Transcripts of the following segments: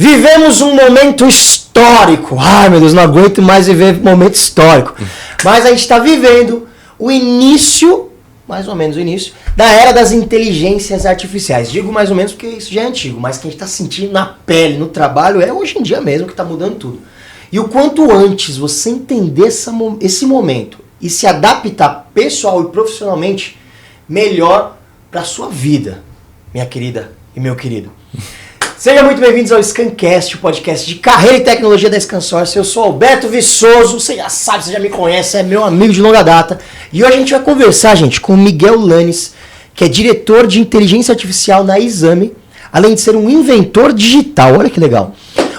Vivemos um momento histórico. Ai, meu Deus, não aguento mais viver momento histórico. Mas a gente está vivendo o início, mais ou menos o início, da era das inteligências artificiais. Digo mais ou menos porque isso já é antigo, mas que a gente está sentindo na pele, no trabalho, é hoje em dia mesmo que está mudando tudo. E o quanto antes você entender esse momento e se adaptar pessoal e profissionalmente, melhor para sua vida, minha querida e meu querido. Sejam muito bem-vindos ao Scancast, o podcast de carreira e tecnologia da Scansource. Eu sou Alberto Viçoso, você já sabe, você já me conhece, é meu amigo de longa data. E hoje a gente vai conversar, gente, com o Miguel Lanes, que é diretor de inteligência artificial na Exame, além de ser um inventor digital. Olha que legal.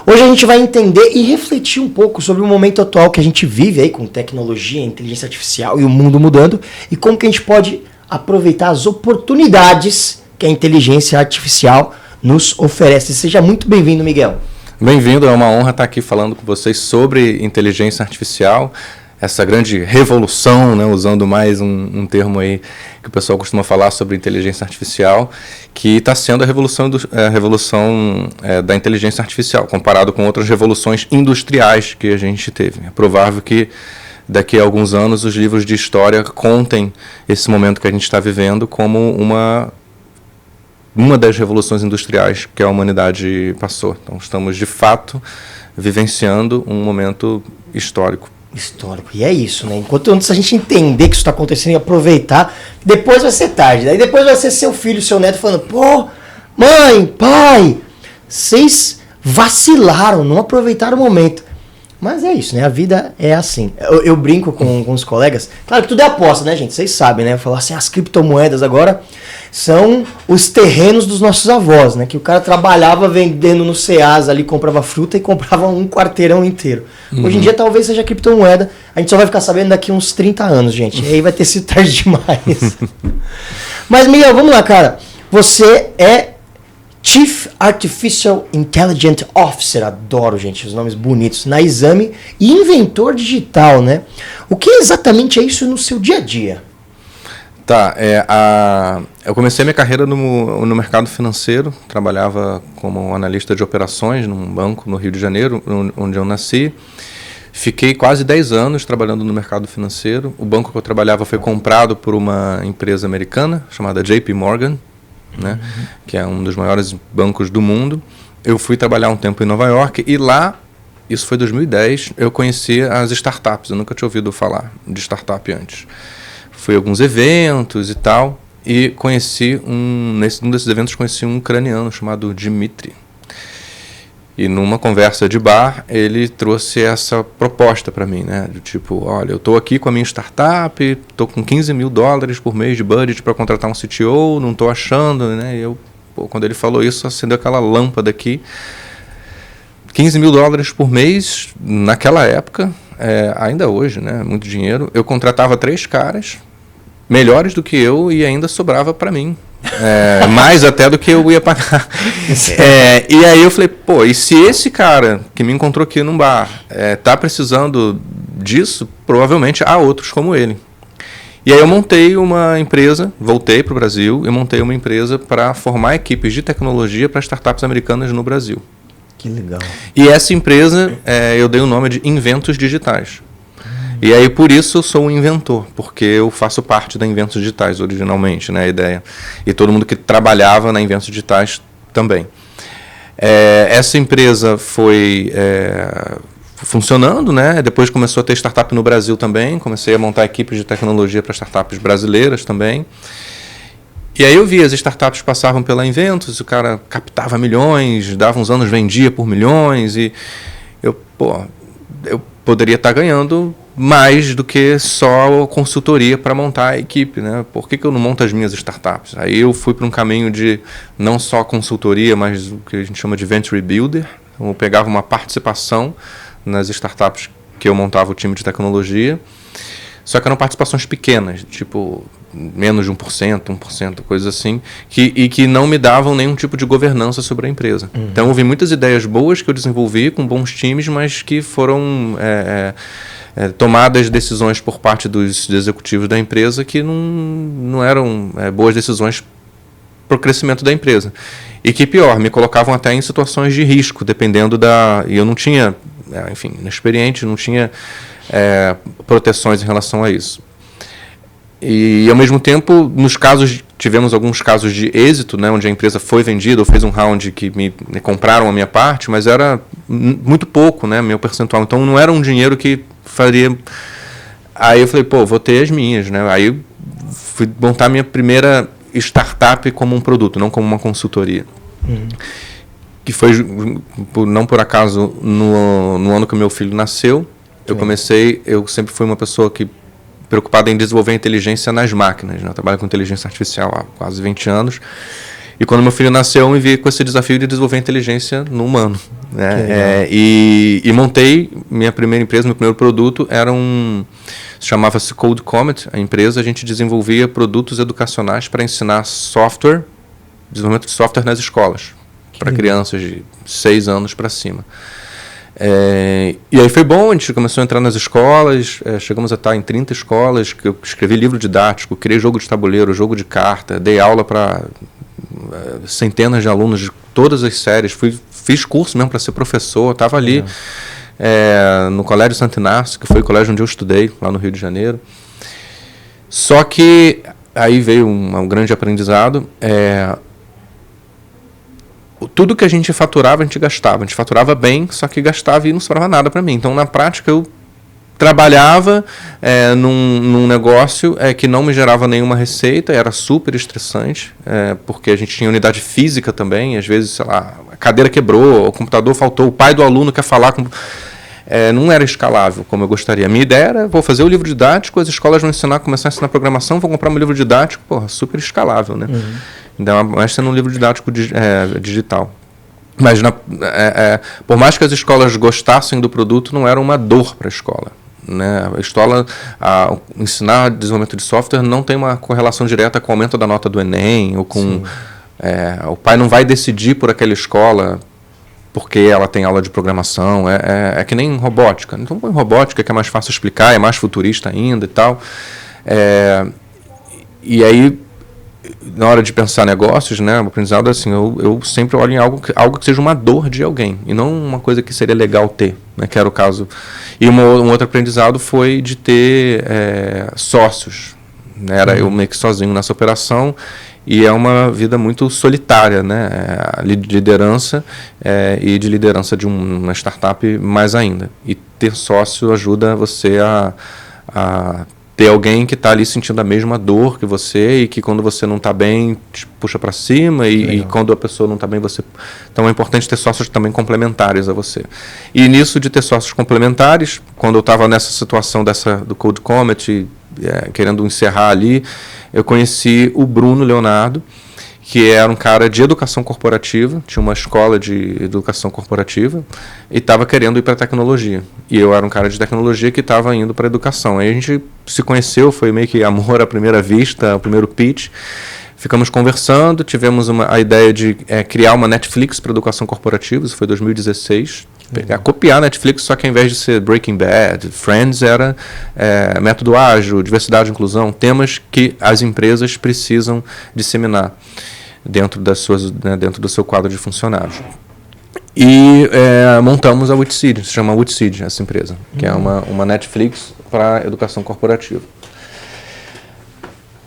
Hoje a gente vai entender e refletir um pouco sobre o momento atual que a gente vive aí com tecnologia, inteligência artificial e o mundo mudando, e como que a gente pode aproveitar as oportunidades que a inteligência artificial nos oferece. Seja muito bem-vindo, Miguel. Bem-vindo, é uma honra estar aqui falando com vocês sobre inteligência artificial, essa grande revolução, né, usando mais um termo aí que o pessoal costuma falar sobre inteligência artificial, que está sendo a revolução da inteligência artificial, comparado com outras revoluções industriais que a gente teve. É provável que daqui a alguns anos os livros de história contem esse momento que a gente está vivendo como uma das revoluções industriais que a humanidade passou. Então, estamos, de fato, vivenciando um momento histórico. Histórico. E é isso, né? Enquanto antes a gente entender que isso está acontecendo e aproveitar, depois vai ser tarde. Daí depois vai ser seu filho, seu neto falando, pô, mãe, pai, vocês vacilaram, não aproveitaram o momento. Mas é isso, né? A vida é assim. Eu brinco com os colegas. Claro que tudo é aposta, né, gente? Vocês sabem, né? Eu falo assim, as criptomoedas agora são os terrenos dos nossos avós, né? Que o cara trabalhava vendendo no Ceasa ali, comprava fruta e comprava um quarteirão inteiro. Uhum. Hoje em dia talvez seja criptomoeda. A gente só vai ficar sabendo daqui uns 30 anos, gente. E aí vai ter sido tarde demais. Mas, Miguel, vamos lá, cara. Você é Chief Artificial Intelligence Officer, adoro, gente, os nomes bonitos, na Exame, e inventor digital, né? O que exatamente é isso no seu dia a dia? Tá, eu comecei minha carreira no mercado financeiro, trabalhava como analista de operações num banco no Rio de Janeiro, onde eu nasci. Fiquei quase 10 anos trabalhando no mercado financeiro. O banco que eu trabalhava foi comprado por uma empresa americana chamada JP Morgan, né, que é um dos maiores bancos do mundo. Eu fui trabalhar um tempo em Nova York e lá, isso foi 2010, eu conheci as startups. Eu nunca tinha ouvido falar de startup antes. Fui a alguns eventos e tal, e conheci num desses eventos conheci um ucraniano chamado Dmitry. E numa conversa de bar, ele trouxe essa proposta para mim, né? Do tipo, olha, eu estou aqui com a minha startup, estou com $15 mil por mês de budget para contratar um CTO, não estou achando, né? E quando ele falou isso, acendeu aquela lâmpada aqui. $15 mil por mês, naquela época, ainda hoje, né? Muito dinheiro. Eu contratava 3 caras, melhores do que eu, e ainda sobrava para mim. Mais até do que eu ia pagar. E aí eu falei, pô, e se esse cara que me encontrou aqui num bar tá precisando disso, provavelmente há outros como ele. E aí eu montei uma empresa, voltei para o Brasil e montei uma empresa para formar equipes de tecnologia para startups americanas no Brasil. Que legal. E essa empresa, eu dei o nome de Inventos Digitais. E aí, por isso, eu sou um inventor, porque eu faço parte da Inventos Digitais, originalmente, né, a ideia. E todo mundo que trabalhava na Inventos Digitais também. Essa empresa foi funcionando, né? Depois começou a ter startup no Brasil também, comecei a montar equipes de tecnologia para startups brasileiras também. E aí eu vi, as startups passavam pela Inventos, o cara captava milhões, dava uns anos, vendia por milhões, e eu poderia estar ganhando mais do que só consultoria para montar a equipe, né? Por que eu não monto as minhas startups? Aí eu fui para um caminho de não só consultoria, mas o que a gente chama de venture builder. Então, eu pegava uma participação nas startups que eu montava o time de tecnologia, só que eram participações pequenas, tipo menos de 1%, coisas assim, que não me davam nenhum tipo de governança sobre a empresa. Uhum. Então, houve muitas ideias boas que eu desenvolvi com bons times, mas que foram tomadas decisões por parte dos executivos da empresa que não eram boas decisões para o crescimento da empresa. e que pior, me colocavam até em situações de risco, dependendo da... E eu não tinha, enfim, inexperiente, não tinha proteções em relação a isso. E, ao mesmo tempo, tivemos alguns casos de êxito, né, onde a empresa foi vendida ou fez um round que me compraram a minha parte, mas era muito pouco, né, meu percentual. Então, não era um dinheiro que faria... Aí eu falei, pô, vou ter as minhas, né? Aí eu fui montar minha primeira startup como um produto, não como uma consultoria. Que foi, não por acaso, no ano que meu filho nasceu, eu sempre fui uma pessoa preocupada em desenvolver inteligência nas máquinas, né? Eu trabalho com inteligência artificial há quase 20 anos. E quando meu filho nasceu, eu me vi com esse desafio de desenvolver inteligência no humano, né? E montei minha primeira empresa, meu primeiro produto chamava-se Code Comet, a empresa. A gente desenvolvia produtos educacionais para ensinar desenvolvimento de software nas escolas, para crianças de 6 anos para cima. E aí foi bom, a gente começou a entrar nas escolas, chegamos a estar em 30 escolas, que eu escrevi livro didático, criei jogo de tabuleiro, jogo de carta, dei aula para centenas de alunos de todas as séries, fiz curso mesmo para ser professor, estava ali no Colégio Santo Inácio, que foi o colégio onde eu estudei, lá no Rio de Janeiro. Só que aí veio um grande aprendizado. Tudo que a gente faturava, a gente gastava. A gente faturava bem, só que gastava e não sobrava nada para mim. Então, na prática, eu trabalhava num negócio que não me gerava nenhuma receita, era super estressante, porque a gente tinha unidade física também, às vezes, sei lá, a cadeira quebrou, o computador faltou, o pai do aluno quer falar com... não era escalável como eu gostaria. A minha ideia era, vou fazer o livro didático, as escolas vão começar a ensinar programação, vou comprar meu livro didático, super escalável, né? Então, mas sendo um livro didático digital. Mas, por mais que as escolas gostassem do produto, não era uma dor para a escola. Né? Ensinar desenvolvimento de software não tem uma correlação direta com o aumento da nota do Enem, ou com... o pai não vai decidir por aquela escola porque ela tem aula de programação, é que nem robótica. Então, põe robótica, que é mais fácil explicar, é mais futurista ainda e tal. E aí, na hora de pensar negócios, né, o aprendizado, assim, eu sempre olho em algo que seja uma dor de alguém, e não uma coisa que seria legal ter, né, que era o caso. E um outro aprendizado foi de ter sócios. Né, era eu meio que sozinho nessa operação, e é uma vida muito solitária, né, de liderança, e de liderança de uma startup mais ainda. E ter sócio ajuda você a ter alguém que está ali sentindo a mesma dor que você, e que quando você não está bem, te puxa para cima, e quando a pessoa não está bem, você... Então é importante ter sócios também complementares a você. E nisso de ter sócios complementares, quando eu estava nessa situação do Code Comet, querendo encerrar ali, eu conheci o Bruno Leonardo, que era um cara de educação corporativa, tinha uma escola de educação corporativa e estava querendo ir para tecnologia. E eu era um cara de tecnologia que estava indo para educação. Aí a gente se conheceu, foi meio que amor à primeira vista, o primeiro pitch. Ficamos conversando, tivemos a ideia de criar uma Netflix para educação corporativa, isso foi 2016. Copiar a Netflix, só que ao invés de ser Breaking Bad, Friends, era método ágil, diversidade e inclusão, temas que as empresas precisam disseminar dentro dentro do seu quadro de funcionários. E montamos a Witseed, se chama Witseed essa empresa, que é uma Netflix para educação corporativa.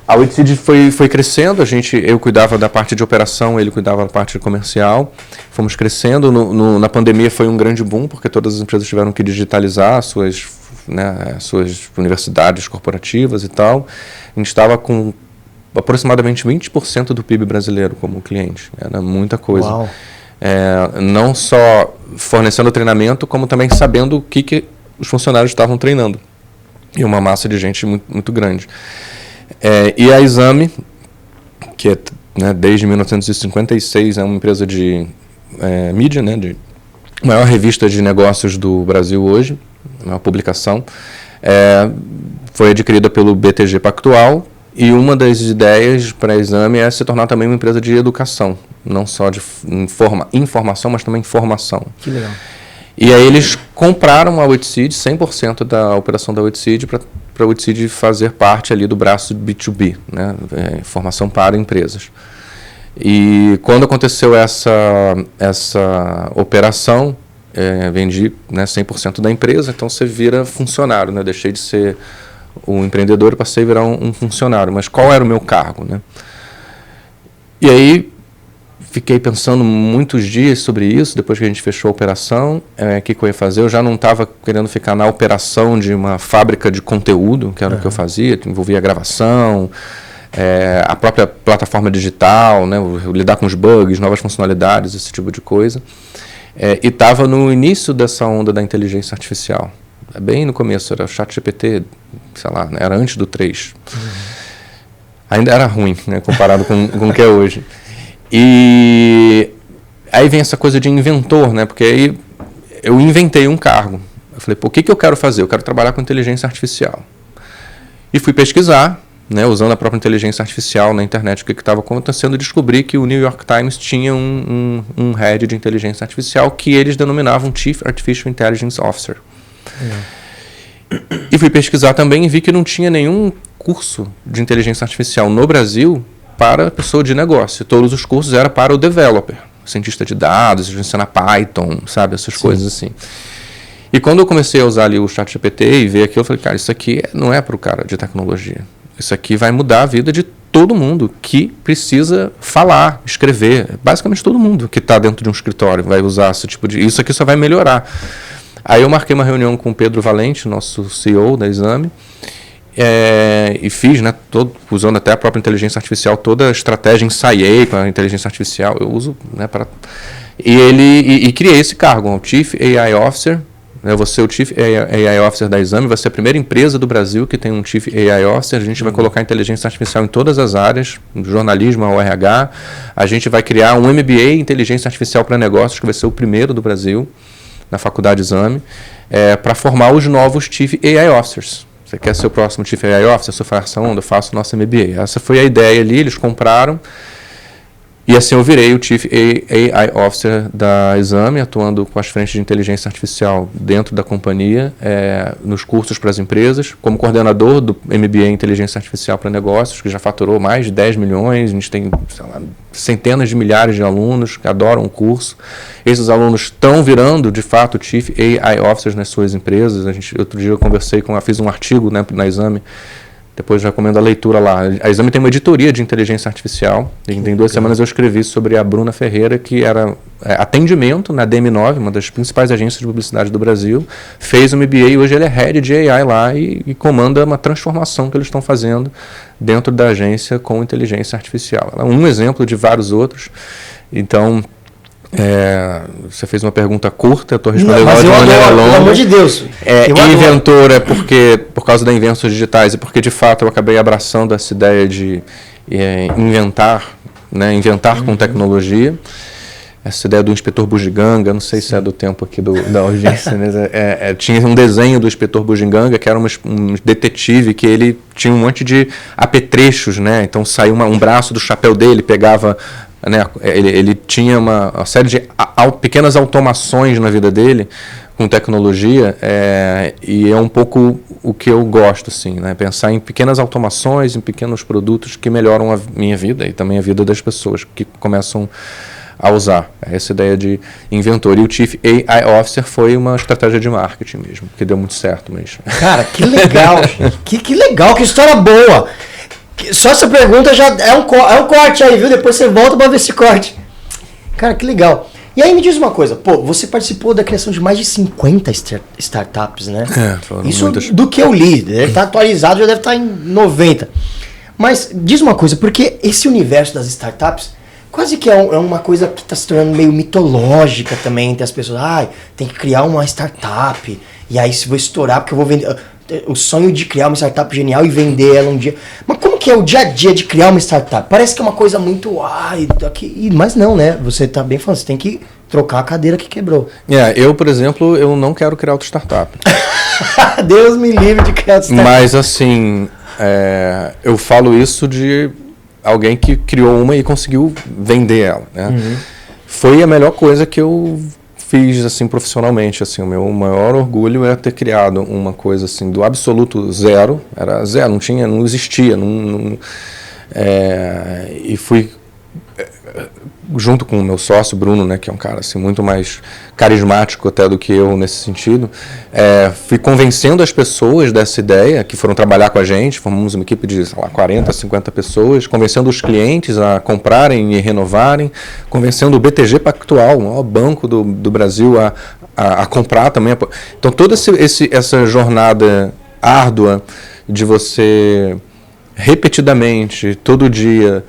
A Witseed foi crescendo, eu cuidava da parte de operação, ele cuidava da parte comercial, fomos crescendo. Na pandemia foi um grande boom, porque todas as empresas tiveram que digitalizar suas universidades corporativas e tal. A gente estava com aproximadamente 20% do PIB brasileiro como cliente, era muita coisa. Uau. Não só fornecendo treinamento, como também sabendo o que os funcionários estavam treinando. E uma massa de gente muito, muito grande. E a Exame, que desde 1956 é uma empresa de mídia, né, de maior revista de negócios do Brasil hoje, uma publicação, foi adquirida pelo BTG Pactual, e uma das ideias para a Exame é se tornar também uma empresa de educação, não só de informação, mas também formação. Que legal. E aí eles compraram a Witseed, 100% da operação da Witseed, para a Witseed fazer parte ali do braço B2B, né, formação para empresas. E quando aconteceu essa operação, vendi, né, 100% da empresa, então você vira funcionário, né? Deixei de ser um empreendedor e passei a virar um funcionário. Mas qual era o meu cargo, né? E aí fiquei pensando muitos dias sobre isso, depois que a gente fechou a operação, que eu ia fazer. Eu já não estava querendo ficar na operação de uma fábrica de conteúdo, que era o que eu fazia, que envolvia gravação, a própria plataforma digital, né, lidar com os bugs, novas funcionalidades, esse tipo de coisa. E estava no início dessa onda da inteligência artificial. Bem no começo, era o ChatGPT, sei lá, né, era antes do 3. Ainda era ruim, né, comparado com o que é hoje. E aí vem essa coisa de inventor, né? Porque aí eu inventei um cargo. Eu falei, pô, o que eu quero fazer? Eu quero trabalhar com inteligência artificial. E fui pesquisar, né, usando a própria inteligência artificial na internet, o que estava acontecendo, e descobri que o New York Times tinha um head de inteligência artificial que eles denominavam Chief Artificial Intelligence Officer. E fui pesquisar também e vi que não tinha nenhum curso de inteligência artificial no Brasil para a pessoa de negócio. Todos os cursos eram para o developer, cientista de dados, ensinar Python, sabe, essas coisas assim. E quando eu comecei a usar ali o ChatGPT e ver aquilo, eu falei, cara, isso aqui não é para o cara de tecnologia. Isso aqui vai mudar a vida de todo mundo que precisa falar, escrever. Basicamente todo mundo que está dentro de um escritório vai usar esse tipo de... Isso aqui só vai melhorar. Aí eu marquei uma reunião com o Pedro Valente, nosso CEO da Exame, e fiz, né, usando até a própria inteligência artificial, toda a estratégia, ensaiei com a inteligência artificial, eu uso, né, e criei esse cargo, o Chief AI Officer. Eu vou ser o Chief AI Officer da Exame, vai ser a primeira empresa do Brasil que tem um Chief AI Officer. A gente vai colocar inteligência artificial em todas as áreas, do jornalismo ao RH. A gente vai criar um MBA em inteligência artificial para negócios, que vai ser o primeiro do Brasil, na Faculdade Exame, para formar os novos Chief AI Officers. Você quer ser o próximo Chief AI Officer? Se eu faço essa onda, eu faço o nosso MBA. Essa foi a ideia ali, eles compraram. E assim eu virei o Chief AI Officer da Exame, atuando com as frentes de inteligência artificial dentro da companhia, nos cursos para as empresas, como coordenador do MBA em Inteligência Artificial para Negócios, que já faturou mais de 10 milhões, a gente tem, sei lá, centenas de milhares de alunos que adoram o curso. Esses alunos estão virando, de fato, Chief AI Officers nas suas empresas. Outro dia eu fiz um artigo, né, na Exame. Depois eu recomendo a leitura lá. A Exame tem uma editoria de inteligência artificial. Em 2 semanas eu escrevi sobre a Bruna Ferreira, que era atendimento na DM9, uma das principais agências de publicidade do Brasil. Fez o MBA e hoje ele é head de AI lá e comanda uma transformação que eles estão fazendo dentro da agência com inteligência artificial. Ela é um exemplo de vários outros. Então... você fez uma pergunta curta, eu estou respondendo de maneira longa. Pelo amor de Deus. Inventor é por causa da invenções digitais, e porque de fato eu acabei abraçando essa ideia de inventar, né, com tecnologia. Essa ideia do inspetor Bugiganga, não sei se é do tempo aqui da urgência, mas tinha um desenho do inspetor Bugiganga, que era um detetive, que ele tinha um monte de apetrechos, né? Então saiu um braço do chapéu dele, pegava... Né, ele tinha uma série de pequenas automações na vida dele com tecnologia, e é um pouco o que eu gosto, assim, né, pensar em pequenas automações, em pequenos produtos que melhoram a minha vida e também a vida das pessoas que começam a usar. Essa ideia de inventor. E o Chief AI Officer foi uma estratégia de marketing mesmo, que deu muito certo mesmo. Cara, que legal! que legal, que história boa! Só essa pergunta já é um corte aí, viu? Depois você volta pra ver esse corte. Cara, que legal. E aí me diz uma coisa, pô, você participou da criação de mais de 50 startups, né? Foram isso muitas. Do que eu li, deve estar atualizado, já deve estar em 90. Mas diz uma coisa, porque esse universo das startups quase que é uma coisa que está se tornando meio mitológica também entre as pessoas. Tem que criar uma startup, e aí se vou estourar porque eu vou vender... O sonho de criar uma startup genial e vender ela um dia. Mas como que é o dia a dia de criar uma startup? Parece que é uma coisa muito... mas não, né? Você tá bem falando, você tem que trocar a cadeira que quebrou. Eu, por exemplo, eu não quero criar outra startup. Deus me livre de criar outra startup. Mas assim, eu falo isso de alguém que criou uma e conseguiu vender ela, né? Uhum. Foi a melhor coisa que eu fiz, assim, profissionalmente, assim. O meu maior orgulho é ter criado uma coisa assim do absoluto zero. Era zero, não existia, e fui junto com o meu sócio, Bruno, né, que é um cara assim, muito mais carismático até do que eu nesse sentido, fui convencendo as pessoas dessa ideia, que foram trabalhar com a gente, formamos uma equipe de, sei lá, 40, 50 pessoas, convencendo os clientes a comprarem e renovarem, convencendo o BTG Pactual, o maior banco do Brasil, a comprar também. Então, toda essa jornada árdua de você repetidamente, todo dia,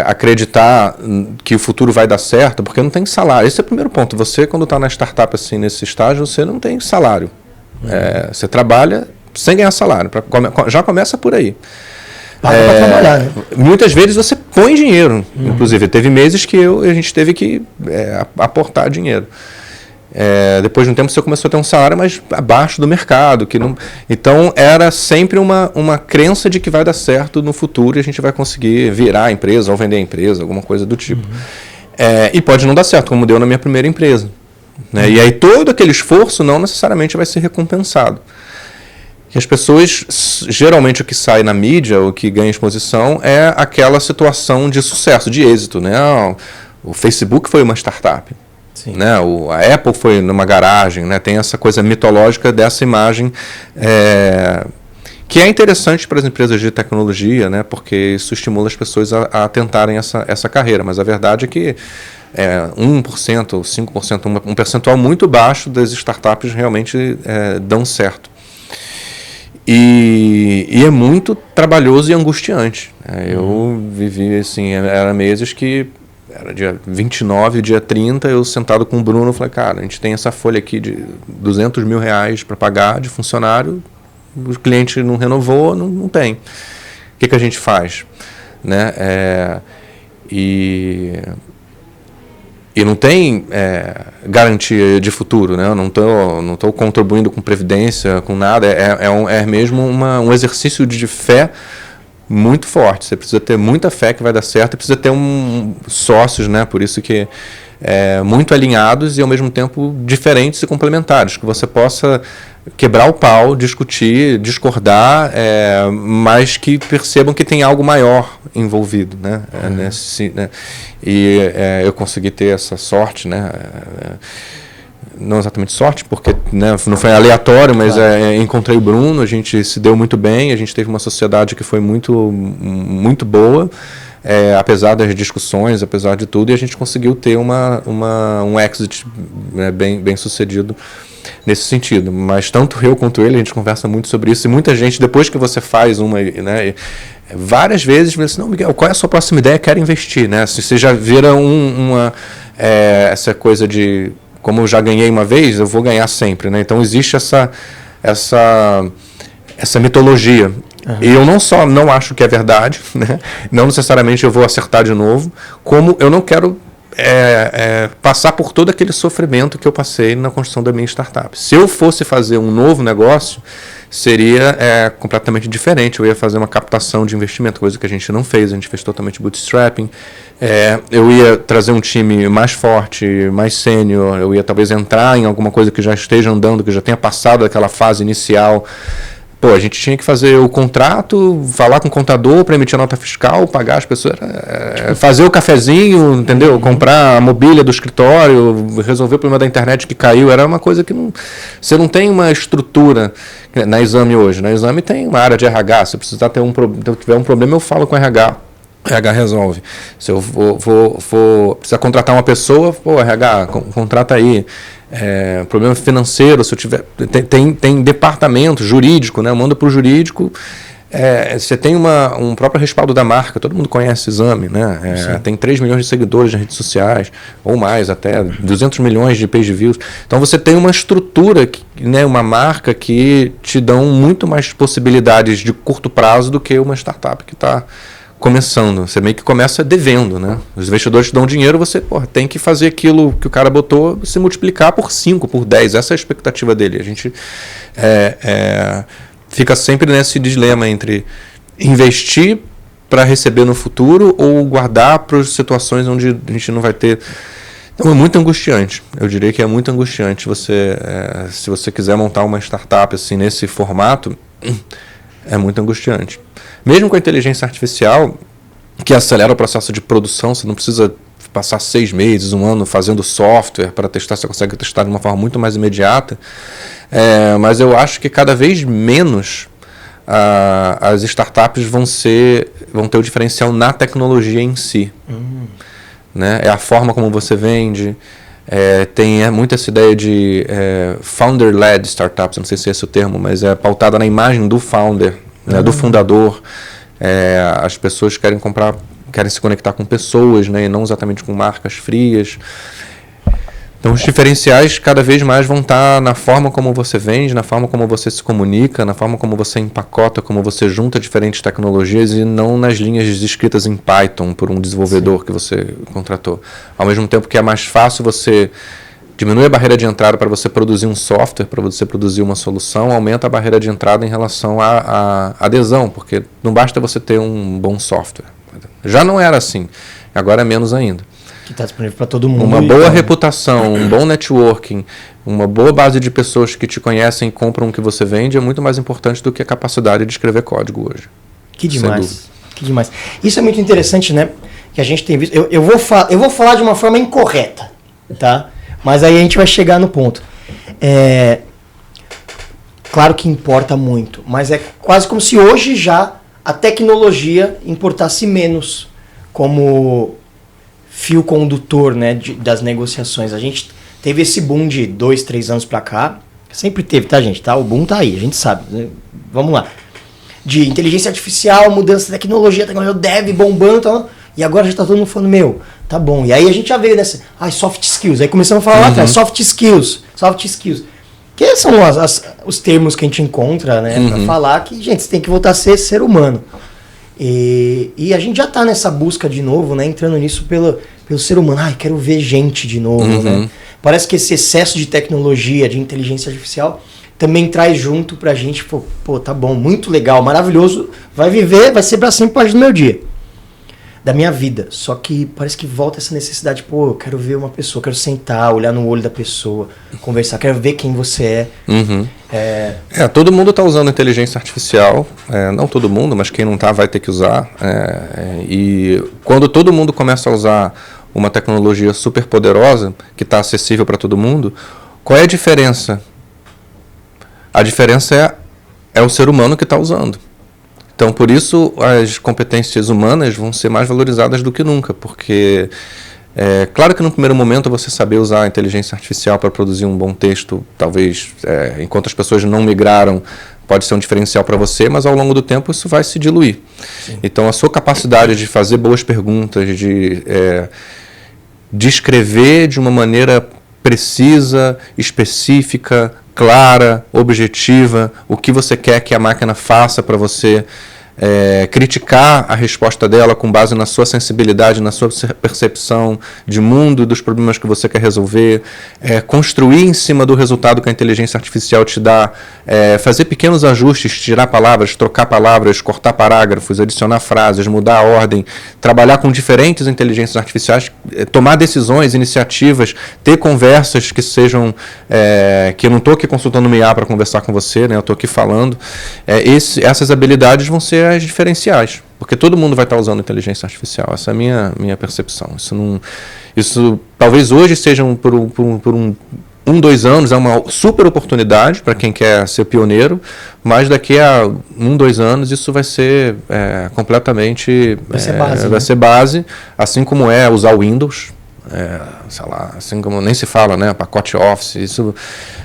acreditar que o futuro vai dar certo, porque não tem salário. Esse é o primeiro ponto. Você, quando está na startup assim, nesse estágio, você não tem salário. Você trabalha sem ganhar salário. Já começa por aí. Paga para trabalhar, né? Muitas vezes você põe dinheiro. Inclusive, teve meses que a gente teve que aportar dinheiro. Depois de um tempo você começou a ter um salário mais abaixo do mercado, que não... Então era sempre uma crença de que vai dar certo no futuro e a gente vai conseguir virar a empresa ou vender a empresa, alguma coisa do tipo. E pode não dar certo, como deu na minha primeira empresa, né? E aí todo aquele esforço não necessariamente vai ser recompensado. E as pessoas, geralmente o que sai na mídia, o que ganha exposição é aquela situação de sucesso, de êxito, né? O Facebook foi uma startup. Né? A Apple foi numa garagem, né? Tem essa coisa mitológica dessa imagem que é interessante para as empresas de tecnologia, né? Porque isso estimula as pessoas a tentarem essa carreira, mas a verdade é que 1%, 5%, um percentual muito baixo das startups realmente dão certo. E é muito trabalhoso e angustiante. Eu vivi assim, era meses que era dia 29, dia 30, eu sentado com o Bruno, falei, cara, a gente tem essa folha aqui de R$200 mil para pagar de funcionário, o cliente não renovou, não tem. O que a gente faz? Né? E não tem garantia de futuro, né? Eu não tô contribuindo com previdência, com nada, é mesmo um exercício de fé muito forte. Você precisa ter muita fé que vai dar certo, e precisa ter sócios, né? Por isso que muito alinhados e ao mesmo tempo diferentes e complementares, que você possa quebrar o pau, discutir, discordar, mas que percebam que tem algo maior envolvido, né? Né? E eu consegui ter essa sorte, né? Não exatamente sorte, porque né, não foi aleatório, mas encontrei o Bruno, a gente se deu muito bem, a gente teve uma sociedade que foi muito, muito boa, apesar das discussões, apesar de tudo, e a gente conseguiu ter um exit bem sucedido nesse sentido. Mas tanto eu quanto ele, a gente conversa muito sobre isso, e muita gente, depois que você faz né, várias vezes, diz assim, não, Miguel, qual é a sua próxima ideia? Quero investir, né? Se você já vira essa coisa de como eu já ganhei uma vez, eu vou ganhar sempre, né? Então existe essa mitologia. E eu não só não acho que é verdade, né? Não necessariamente eu vou acertar de novo, como eu não quero passar por todo aquele sofrimento que eu passei na construção da minha startup. Se eu fosse fazer um novo negócio, seria completamente diferente. Eu ia fazer uma captação de investimento, coisa que a gente não fez, a gente fez totalmente bootstrapping. Eu ia trazer um time mais forte, mais sênior, eu ia talvez entrar em alguma coisa que já esteja andando, que já tenha passado aquela fase inicial. Pô, a gente tinha que fazer o contrato, falar com o contador para emitir a nota fiscal, pagar as pessoas, fazer o cafezinho, entendeu? Comprar a mobília do escritório, resolver o problema da internet que caiu. Era uma coisa que você não tem uma estrutura na Exame hoje. Na Exame tem uma área de RH, se precisar se eu tiver um problema, eu falo com o RH. O RH resolve. Se eu for precisar contratar uma pessoa, pô, RH, contrata aí. Problema financeiro, se eu tiver. Tem departamento jurídico, né? Eu mando para o jurídico. Você tem um próprio respaldo da marca, todo mundo conhece o Exame, né? Tem 3 milhões de seguidores nas redes sociais, ou mais até, 200 milhões de page views. Então você tem uma estrutura, né, uma marca que te dão muito mais possibilidades de curto prazo do que uma startup que está começando. Você meio que começa devendo, né? Os investidores te dão dinheiro, você tem que fazer aquilo que o cara botou, se multiplicar por 5, por 10. Essa é a expectativa dele. A gente fica sempre nesse dilema entre investir para receber no futuro ou guardar para as situações onde a gente não vai ter. Então é muito angustiante. Eu diria que é muito angustiante. Se você quiser montar uma startup assim, nesse formato, é muito angustiante. Mesmo com a inteligência artificial, que acelera o processo de produção. Você não precisa passar 6 meses, 1 ano fazendo software para testar, você consegue testar de uma forma muito mais imediata. Mas eu acho que cada vez menos as startups vão ter o diferencial na tecnologia em si. Né? É a forma como você vende. Tem muito essa ideia de founder-led startups, não sei se é esse o termo, mas é pautada na imagem do founder, né, do fundador. As pessoas querem se conectar com pessoas, né, e não exatamente com marcas frias. Então os diferenciais cada vez mais vão estar na forma como você vende, na forma como você se comunica, na forma como você empacota, como você junta diferentes tecnologias e não nas linhas escritas em Python por um desenvolvedor que você contratou. Ao mesmo tempo que é mais fácil você diminuir a barreira de entrada para você produzir um software, para você produzir uma solução, aumenta a barreira de entrada em relação à adesão, porque não basta você ter um bom software. Já não era assim, agora é menos ainda. Que está disponível para todo mundo. Uma boa reputação, um bom networking, uma boa base de pessoas que te conhecem e compram o que você vende é muito mais importante do que a capacidade de escrever código hoje. Que demais. Que demais. Isso é muito interessante, né? Que a gente tem visto. Eu vou falar de uma forma incorreta, tá? Mas aí a gente vai chegar no ponto. Claro que importa muito, mas é quase como se hoje já a tecnologia importasse menos como fio condutor, né, das negociações. A gente teve esse boom de 2, 3 anos pra cá. Sempre teve, tá, gente? Tá? O boom tá aí, a gente sabe. Né? Vamos lá. De inteligência artificial, mudança de tecnologia dev bombando, tá? E agora já tá todo mundo falando, tá bom. E aí a gente já veio nessa, soft skills. Aí começamos a falar lá atrás, soft skills. Que são os termos que a gente encontra, né, pra falar que, gente, você tem que voltar a ser humano. E a gente já está nessa busca de novo, né? Entrando nisso pelo ser humano. Quero ver gente de novo, né? Parece que esse excesso de tecnologia, de inteligência artificial, também traz junto pra gente, tá bom, muito legal, maravilhoso, vai ser pra sempre parte do meu dia, da minha vida. Só que parece que volta essa necessidade, eu quero ver uma pessoa, quero sentar, olhar no olho da pessoa, conversar, quero ver quem você é. Todo mundo está usando inteligência artificial, não todo mundo, mas quem não está vai ter que usar. E quando todo mundo começa a usar uma tecnologia super poderosa, que está acessível para todo mundo, qual é a diferença? A diferença é o ser humano que está usando. Então, por isso, as competências humanas vão ser mais valorizadas do que nunca, porque claro que no primeiro momento você saber usar a inteligência artificial para produzir um bom texto, talvez, enquanto as pessoas não migraram, pode ser um diferencial para você, mas ao longo do tempo isso vai se diluir. Sim. Então, a sua capacidade de fazer boas perguntas, de escrever de uma maneira precisa, específica, clara, objetiva, o que você quer que a máquina faça para você, criticar a resposta dela com base na sua sensibilidade, na sua percepção de mundo e dos problemas que você quer resolver, construir em cima do resultado que a inteligência artificial te dá, fazer pequenos ajustes, tirar palavras, trocar palavras, cortar parágrafos, adicionar frases, mudar a ordem, trabalhar com diferentes inteligências artificiais, tomar decisões, iniciativas, ter conversas que sejam, que eu não estou aqui consultando o IA para conversar com você, né, eu estou aqui falando, essas habilidades vão ser as diferenciais, porque todo mundo vai estar usando inteligência artificial. Essa é a minha percepção. Isso talvez hoje seja por 2 anos, é uma super oportunidade para quem quer ser pioneiro, mas daqui a 2 anos isso vai ser completamente vai ser base, assim como usar o Windows. Sei lá, assim como nem se fala, né, pacote Office, isso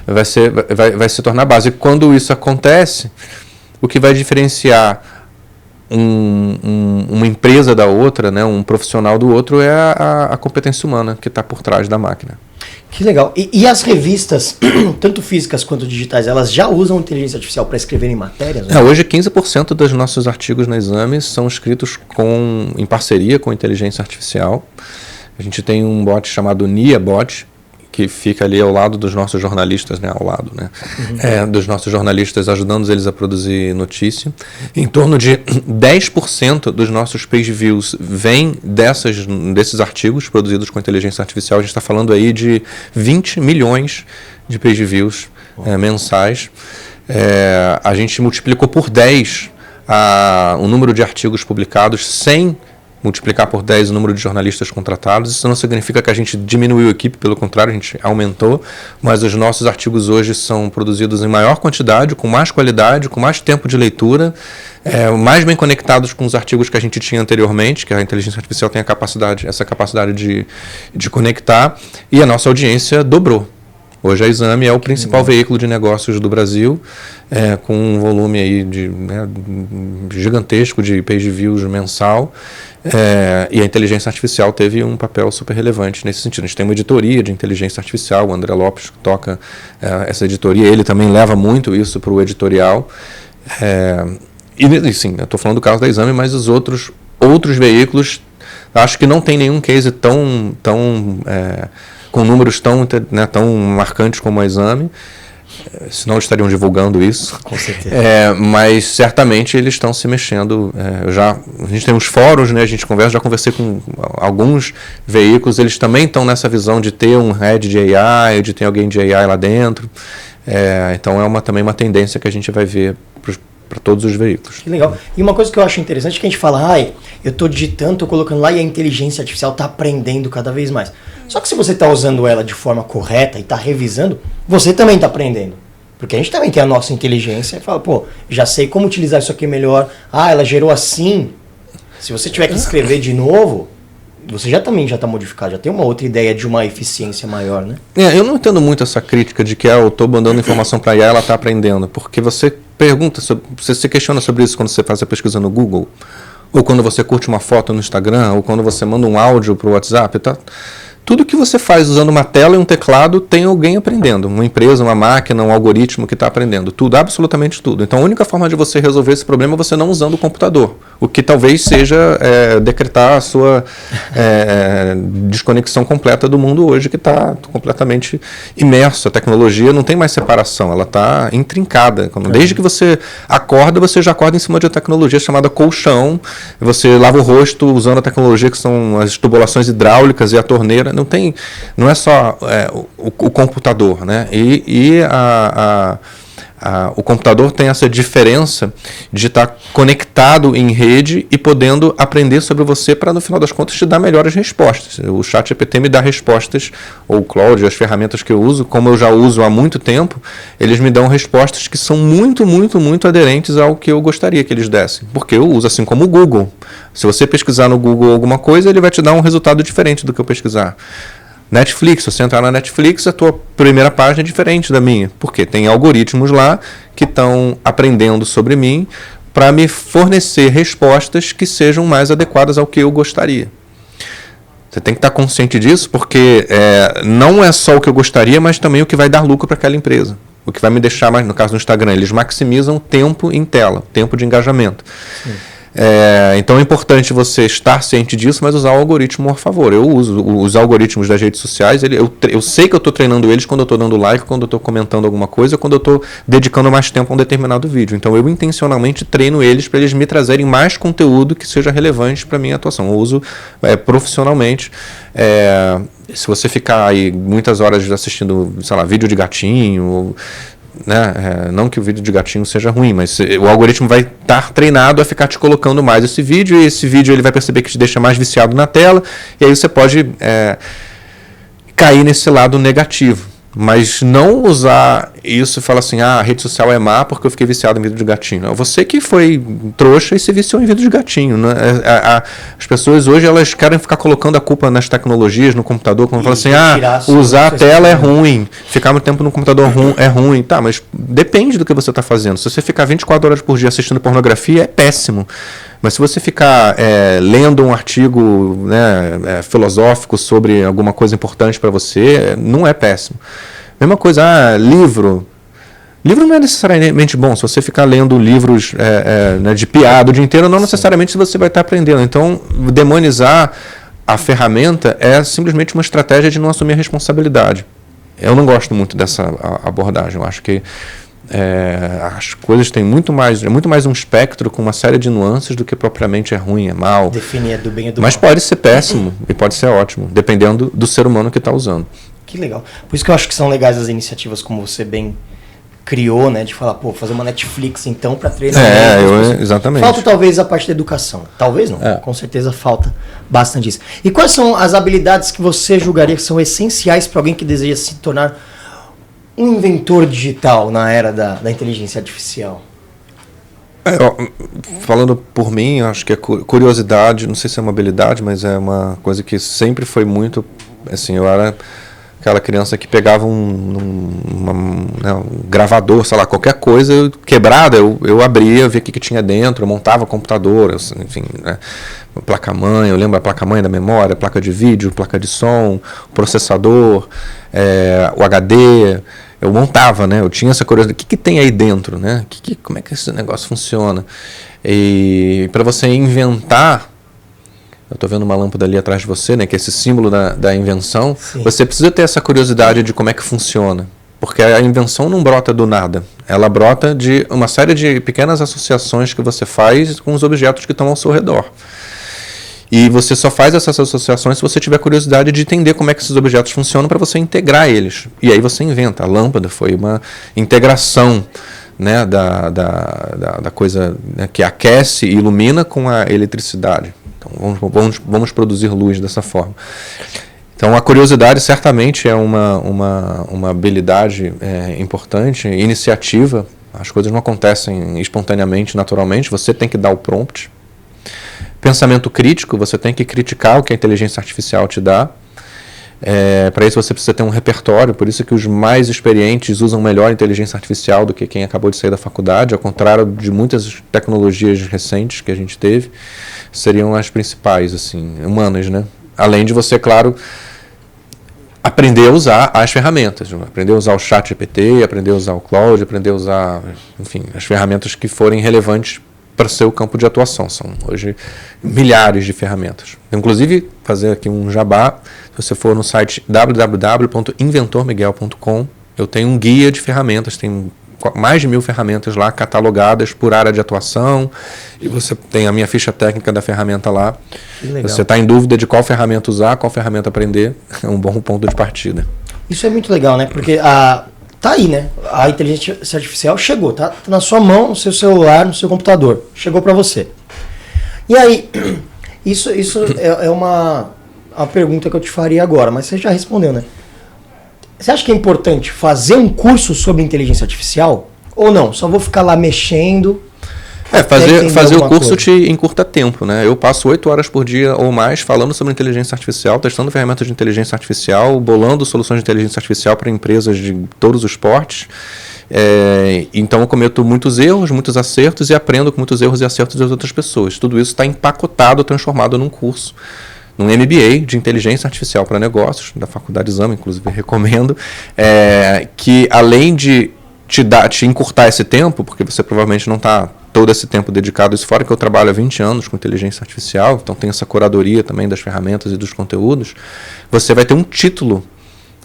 vai se tornar base. E quando isso acontece, o que vai diferenciar uma empresa da outra, né, um profissional do outro, é a competência humana que está por trás da máquina. Que legal. E as revistas, tanto físicas quanto digitais, elas já usam inteligência artificial para escreverem matérias? Né? Hoje 15% dos nossos artigos na Exame são escritos em parceria com inteligência artificial. A gente tem um bot chamado NIA-Bot, que fica ali ao lado dos nossos jornalistas, né, dos nossos jornalistas, ajudando eles a produzir notícia. Em torno de 10% dos nossos page views vem desses artigos produzidos com inteligência artificial. A gente está falando aí de 20 milhões de page views mensais. A gente multiplicou por 10 o número de artigos publicados sem multiplicar por 10 o número de jornalistas contratados. Isso não significa que a gente diminuiu a equipe, pelo contrário, a gente aumentou, mas os nossos artigos hoje são produzidos em maior quantidade, com mais qualidade, com mais tempo de leitura, mais bem conectados com os artigos que a gente tinha anteriormente, que a inteligência artificial tem essa capacidade de conectar, e a nossa audiência dobrou. Hoje a Exame é o principal veículo de negócios do Brasil, com um volume aí gigantesco de page views mensal, e a inteligência artificial teve um papel super relevante nesse sentido. A gente tem uma editoria de inteligência artificial, o André Lopes toca essa editoria, ele também leva muito isso para o editorial. E sim, eu estou falando do caso da Exame, mas os outros veículos, acho que não tem nenhum case com números tão marcantes como a Exame, senão eles estariam divulgando isso. Com certeza. Mas certamente eles estão se mexendo. A gente tem uns fóruns, né, a gente já conversei com alguns veículos, eles também estão nessa visão de ter um head de AI, de ter alguém de AI lá dentro. Então também uma tendência que a gente vai ver para todos os veículos. Que legal. E uma coisa que eu acho interessante é que a gente fala, eu estou digitando, estou colocando lá e a inteligência artificial está aprendendo cada vez mais. Só que se você está usando ela de forma correta e está revisando, você também está aprendendo. Porque a gente também tem a nossa inteligência e fala, já sei como utilizar isso aqui melhor. Ela gerou assim. Se você tiver que escrever de novo, você já está modificado, já tem uma outra ideia de uma eficiência maior, né? Eu não entendo muito essa crítica de que eu estou mandando informação para a IA, ela está aprendendo. Porque você pergunta, você se questiona sobre isso quando você faz a pesquisa no Google, ou quando você curte uma foto no Instagram, ou quando você manda um áudio para o WhatsApp, tá? Tudo que você faz usando uma tela e um teclado tem alguém aprendendo. Uma empresa, uma máquina, um algoritmo que está aprendendo. Tudo, absolutamente tudo. Então a única forma de você resolver esse problema é você não usando o computador. O que talvez seja decretar a sua desconexão completa do mundo hoje, que está completamente imerso. A tecnologia não tem mais separação, ela está intrincada. Desde que você acorda, você já acorda em cima de uma tecnologia chamada colchão. Você lava o rosto usando a tecnologia que são as tubulações hidráulicas e a torneira. Não é só o computador, né? O computador tem essa diferença de estar conectado em rede e podendo aprender sobre você para, no final das contas, te dar melhores respostas. O ChatGPT me dá respostas, ou o Claude, as ferramentas que eu uso, como eu já uso há muito tempo, eles me dão respostas que são muito, muito, muito aderentes ao que eu gostaria que eles dessem. Porque eu uso assim como o Google. Se você pesquisar no Google alguma coisa, ele vai te dar um resultado diferente do que eu pesquisar. Netflix, se você entrar na Netflix, a tua primeira página é diferente da minha, porque tem algoritmos lá que estão aprendendo sobre mim para me fornecer respostas que sejam mais adequadas ao que eu gostaria. Você tem que estar consciente disso, porque não é só o que eu gostaria, mas também o que vai dar lucro para aquela empresa. O que vai me deixar mais, no caso do Instagram, eles maximizam tempo em tela, tempo de engajamento. Sim. Então é importante você estar ciente disso, mas usar o algoritmo a favor. Eu uso os algoritmos das redes sociais, eu sei que eu estou treinando eles quando eu estou dando like, quando eu estou comentando alguma coisa, quando eu estou dedicando mais tempo a um determinado vídeo. Então eu intencionalmente treino eles para eles me trazerem mais conteúdo que seja relevante para a minha atuação. Eu uso profissionalmente. Se você ficar aí muitas horas assistindo, sei lá, vídeo de gatinho, né? Não que o vídeo de gatinho seja ruim, mas o algoritmo vai estar treinado a ficar te colocando mais esse vídeo, e esse vídeo ele vai perceber que te deixa mais viciado na tela, e aí você pode cair nesse lado negativo. Mas não usar isso e falar assim, a rede social é má porque eu fiquei viciado em vídeo de gatinho. É você que foi trouxa e se viciou em vídeo de gatinho. Né? As pessoas hoje elas querem ficar colocando a culpa nas tecnologias, no computador, quando falam assim, usar a tela é ruim, ficar muito tempo no computador é ruim. Tá, mas depende do que você está fazendo. Se você ficar 24 horas por dia assistindo pornografia, é péssimo. Mas se você ficar lendo um artigo filosófico sobre alguma coisa importante para você, não é péssimo. Mesma coisa, livro. Livro não é necessariamente bom. Se você ficar lendo livros de piada o dia inteiro, não necessariamente você vai estar aprendendo. Então, demonizar a ferramenta é simplesmente uma estratégia de não assumir a responsabilidade. Eu não gosto muito dessa abordagem. Eu acho que as coisas têm muito mais um espectro com uma série de nuances do que propriamente é ruim, é mal. Definir do bem e do mal. Mas mal. pode ser péssimo e pode ser ótimo, dependendo do ser humano que está usando. Que legal. Por isso que eu acho que são legais as iniciativas como você bem criou, né? De falar, pô, fazer uma Netflix então para treinamento. Exatamente. Falta talvez a parte da educação. Talvez não. Com certeza falta bastante isso. E quais são as habilidades que você julgaria que são essenciais para alguém que deseja se tornar um inventor digital na era da inteligência artificial? Falando por mim, acho que é curiosidade, não sei se é uma habilidade, mas é uma coisa que sempre foi muito, assim, eu era aquela criança que pegava um gravador, sei lá, qualquer coisa quebrada, eu abria, via o que tinha dentro, eu montava computador, enfim, né, placa-mãe, eu lembro a placa-mãe da memória, placa de vídeo, placa de som, processador, o HD, eu montava, né? Eu tinha essa curiosidade, o que tem aí dentro, né? Como é que esse negócio funciona? E para você inventar, eu estou vendo uma lâmpada ali atrás de você, né? Que é esse símbolo da invenção. Sim. Você precisa ter essa curiosidade de como é que funciona. Porque a invenção não brota do nada. Ela brota de uma série de pequenas associações que você faz com os objetos que estão ao seu redor. E você só faz essas associações se você tiver curiosidade de entender como é que esses objetos funcionam para você integrar eles. E aí você inventa. A lâmpada foi uma integração, né, da coisa, né, que aquece e ilumina com a eletricidade. Então vamos produzir luz dessa forma. Então a curiosidade certamente é uma habilidade importante, iniciativa. As coisas não acontecem espontaneamente, naturalmente. Você tem que dar o prompt. Pensamento crítico, você tem que criticar o que a inteligência artificial te dá. Para isso você precisa ter um repertório, por isso que os mais experientes usam melhor a inteligência artificial do que quem acabou de sair da faculdade, ao contrário de muitas tecnologias recentes que a gente teve, seriam as principais, assim, humanas, né? Além de você, claro, aprender a usar as ferramentas, aprender a usar o ChatGPT, aprender a usar o Claude, aprender a usar, enfim, as ferramentas que forem relevantes para o seu campo de atuação. São hoje milhares de ferramentas. Inclusive, fazer aqui um jabá, se você for no site www.inventormiguel.com, eu tenho um guia de ferramentas, tem mais de 1000 ferramentas lá, catalogadas por área de atuação, e você tem a minha ficha técnica da ferramenta lá. Você está em dúvida de qual ferramenta usar, qual ferramenta aprender, é um bom ponto de partida. Isso é muito legal, né? Porque tá aí, né? A inteligência artificial chegou, tá na sua mão, no seu celular, no seu computador. Chegou para você. E aí, isso é uma pergunta que eu te faria agora, mas você já respondeu, né? Você acha que é importante fazer um curso sobre inteligência artificial? Ou não? Só vou ficar lá mexendo... Fazer o curso te encurta tempo, né? Eu passo 8 horas por dia ou mais falando sobre inteligência artificial, testando ferramentas de inteligência artificial, bolando soluções de inteligência artificial para empresas de todos os portes. Então eu cometo muitos erros, muitos acertos e aprendo com muitos erros e acertos das outras pessoas. Tudo isso está empacotado, transformado num curso, num MBA de inteligência artificial para negócios, da Faculdade Exame, inclusive recomendo, que além de te encurtar esse tempo, porque você provavelmente não está todo esse tempo dedicado a isso, fora que eu trabalho há 20 anos com inteligência artificial, então tem essa curadoria também das ferramentas e dos conteúdos, você vai ter um título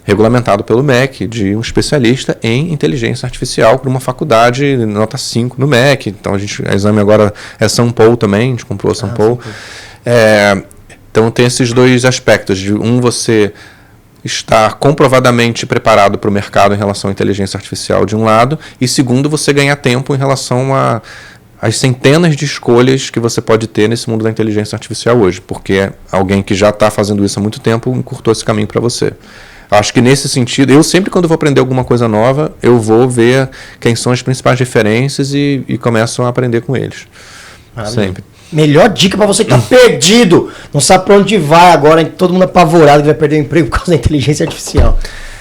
regulamentado pelo MEC de um especialista em inteligência artificial para uma faculdade nota 5 no MEC. Então a Exame agora é São Paulo também, a gente comprou a São Paulo. Então tem esses dois aspectos, de você estar comprovadamente preparado para o mercado em relação à inteligência artificial de um lado, e segundo, você ganhar tempo em relação às centenas de escolhas que você pode ter nesse mundo da inteligência artificial hoje, porque alguém que já está fazendo isso há muito tempo encurtou esse caminho para você. Acho que nesse sentido, eu sempre quando vou aprender alguma coisa nova, eu vou ver quem são as principais referências e começo a aprender com eles. Sempre. Melhor dica para você que tá perdido, não sabe para onde vai agora, todo mundo apavorado que vai perder o emprego por causa da inteligência artificial.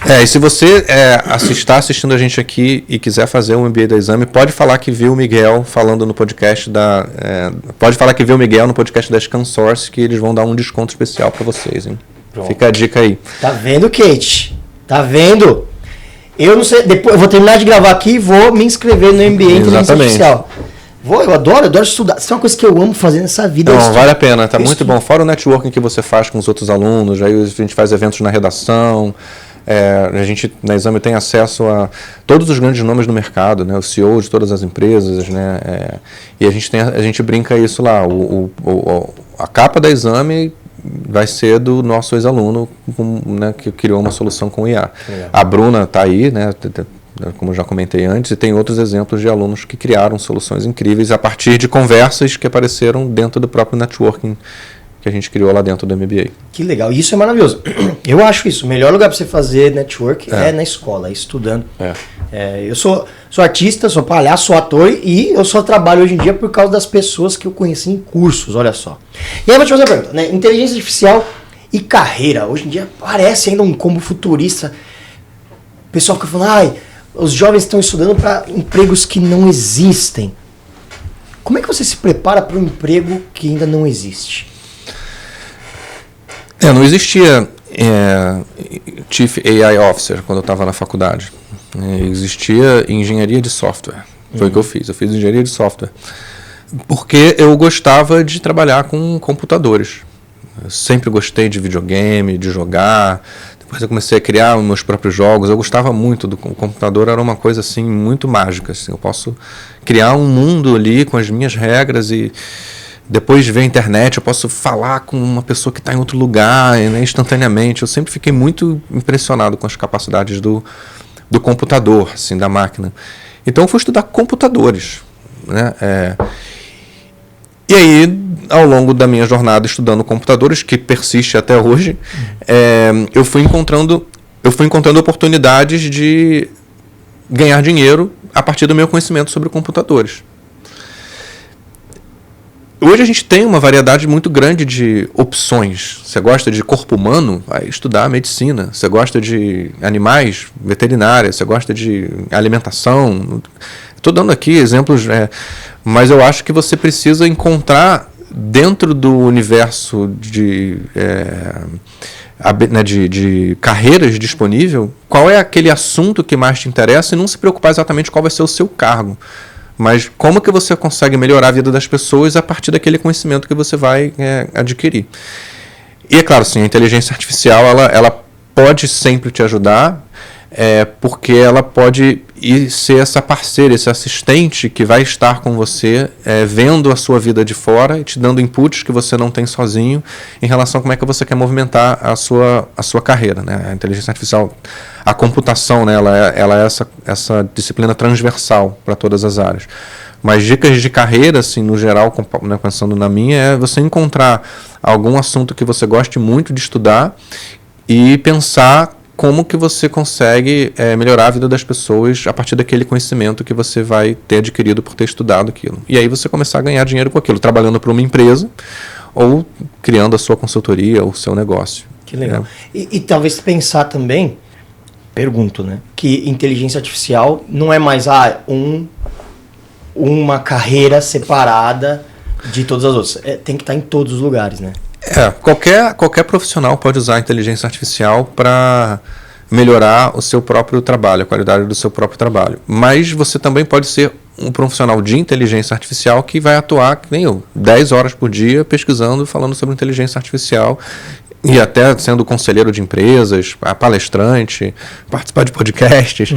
E se você está assistindo a gente aqui e quiser fazer um MBA da Exame, pode falar que viu o Miguel falando no podcast pode falar que viu o Miguel no podcast da ScanSource, que eles vão dar um desconto especial para vocês, hein? Fica a dica aí. Tá vendo, Kate? Tá vendo? Eu não sei, depois eu vou terminar de gravar aqui e vou me inscrever no MBA em inteligência artificial. Eu adoro estudar. Isso é uma coisa que eu amo fazer nessa vida. Não, vale a pena, tá muito bom. Fora o networking que você faz com os outros alunos, aí a gente faz eventos na redação, a gente na Exame tem acesso a todos os grandes nomes do mercado, né, o CEO de todas as empresas, né, e a gente brinca isso lá, a capa da Exame vai ser do nosso ex-aluno, né, que criou uma solução com IA. A Bruna está aí, né, né, como eu já comentei antes, e tem outros exemplos de alunos que criaram soluções incríveis a partir de conversas que apareceram dentro do próprio networking que a gente criou lá dentro do MBA. Que legal, isso é maravilhoso. Eu acho isso, o melhor lugar para você fazer network é na escola, é estudando. Eu sou artista, sou palhaço, sou ator e eu só trabalho hoje em dia por causa das pessoas que eu conheci em cursos, olha só. E aí eu vou te fazer uma pergunta, né? Inteligência artificial e carreira, hoje em dia parece ainda um combo futurista. O pessoal fica falando, os jovens estão estudando para empregos que não existem. Como é que você se prepara para um emprego que ainda não existe? Não existia Chief AI Officer quando eu estava na faculdade. Existia engenharia de software. Foi o que eu fiz. Eu fiz engenharia de software. Porque eu gostava de trabalhar com computadores. Eu sempre gostei de videogame, de jogar. Depois eu comecei a criar meus próprios jogos. Eu gostava muito do computador. Era uma coisa assim muito mágica. Assim. Eu posso criar um mundo ali com as minhas regras e depois de ver a internet, eu posso falar com uma pessoa que está em outro lugar, né, instantaneamente. Eu sempre fiquei muito impressionado com as capacidades do computador, assim, da máquina. Então eu fui estudar computadores, né? E aí, ao longo da minha jornada estudando computadores, que persiste até hoje, eu fui encontrando oportunidades de ganhar dinheiro a partir do meu conhecimento sobre computadores. Hoje a gente tem uma variedade muito grande de opções. Você gosta de corpo humano? Vai estudar medicina. Você gosta de animais? Veterinária. Você gosta de alimentação? Estou dando aqui exemplos, mas eu acho que você precisa encontrar dentro do universo de carreiras disponível qual é aquele assunto que mais te interessa e não se preocupar exatamente qual vai ser o seu cargo. Mas como que você consegue melhorar a vida das pessoas a partir daquele conhecimento que você vai adquirir. E é claro, sim, a inteligência artificial ela pode sempre te ajudar, porque ela pode ser essa parceira, esse assistente que vai estar com você, vendo a sua vida de fora e te dando inputs que você não tem sozinho em relação a como é que você quer movimentar a sua carreira. Né? A inteligência artificial, a computação, né, ela é essa disciplina transversal para todas as áreas. Mas dicas de carreira, assim, no geral, né, pensando na minha, é você encontrar algum assunto que você goste muito de estudar e pensar como que você consegue melhorar a vida das pessoas a partir daquele conhecimento que você vai ter adquirido por ter estudado aquilo. E aí você começar a ganhar dinheiro com aquilo, trabalhando para uma empresa ou criando a sua consultoria ou o seu negócio. Que legal. E talvez pensar também, pergunto, né, que inteligência artificial não é mais uma carreira separada de todas as outras. Tem que estar em todos os lugares, né? Qualquer profissional pode usar a inteligência artificial para melhorar o seu próprio trabalho, a qualidade do seu próprio trabalho. Mas você também pode ser um profissional de inteligência artificial que vai atuar, que nem eu, 10 horas por dia pesquisando, falando sobre inteligência artificial e até sendo conselheiro de empresas, palestrante, participar de podcasts,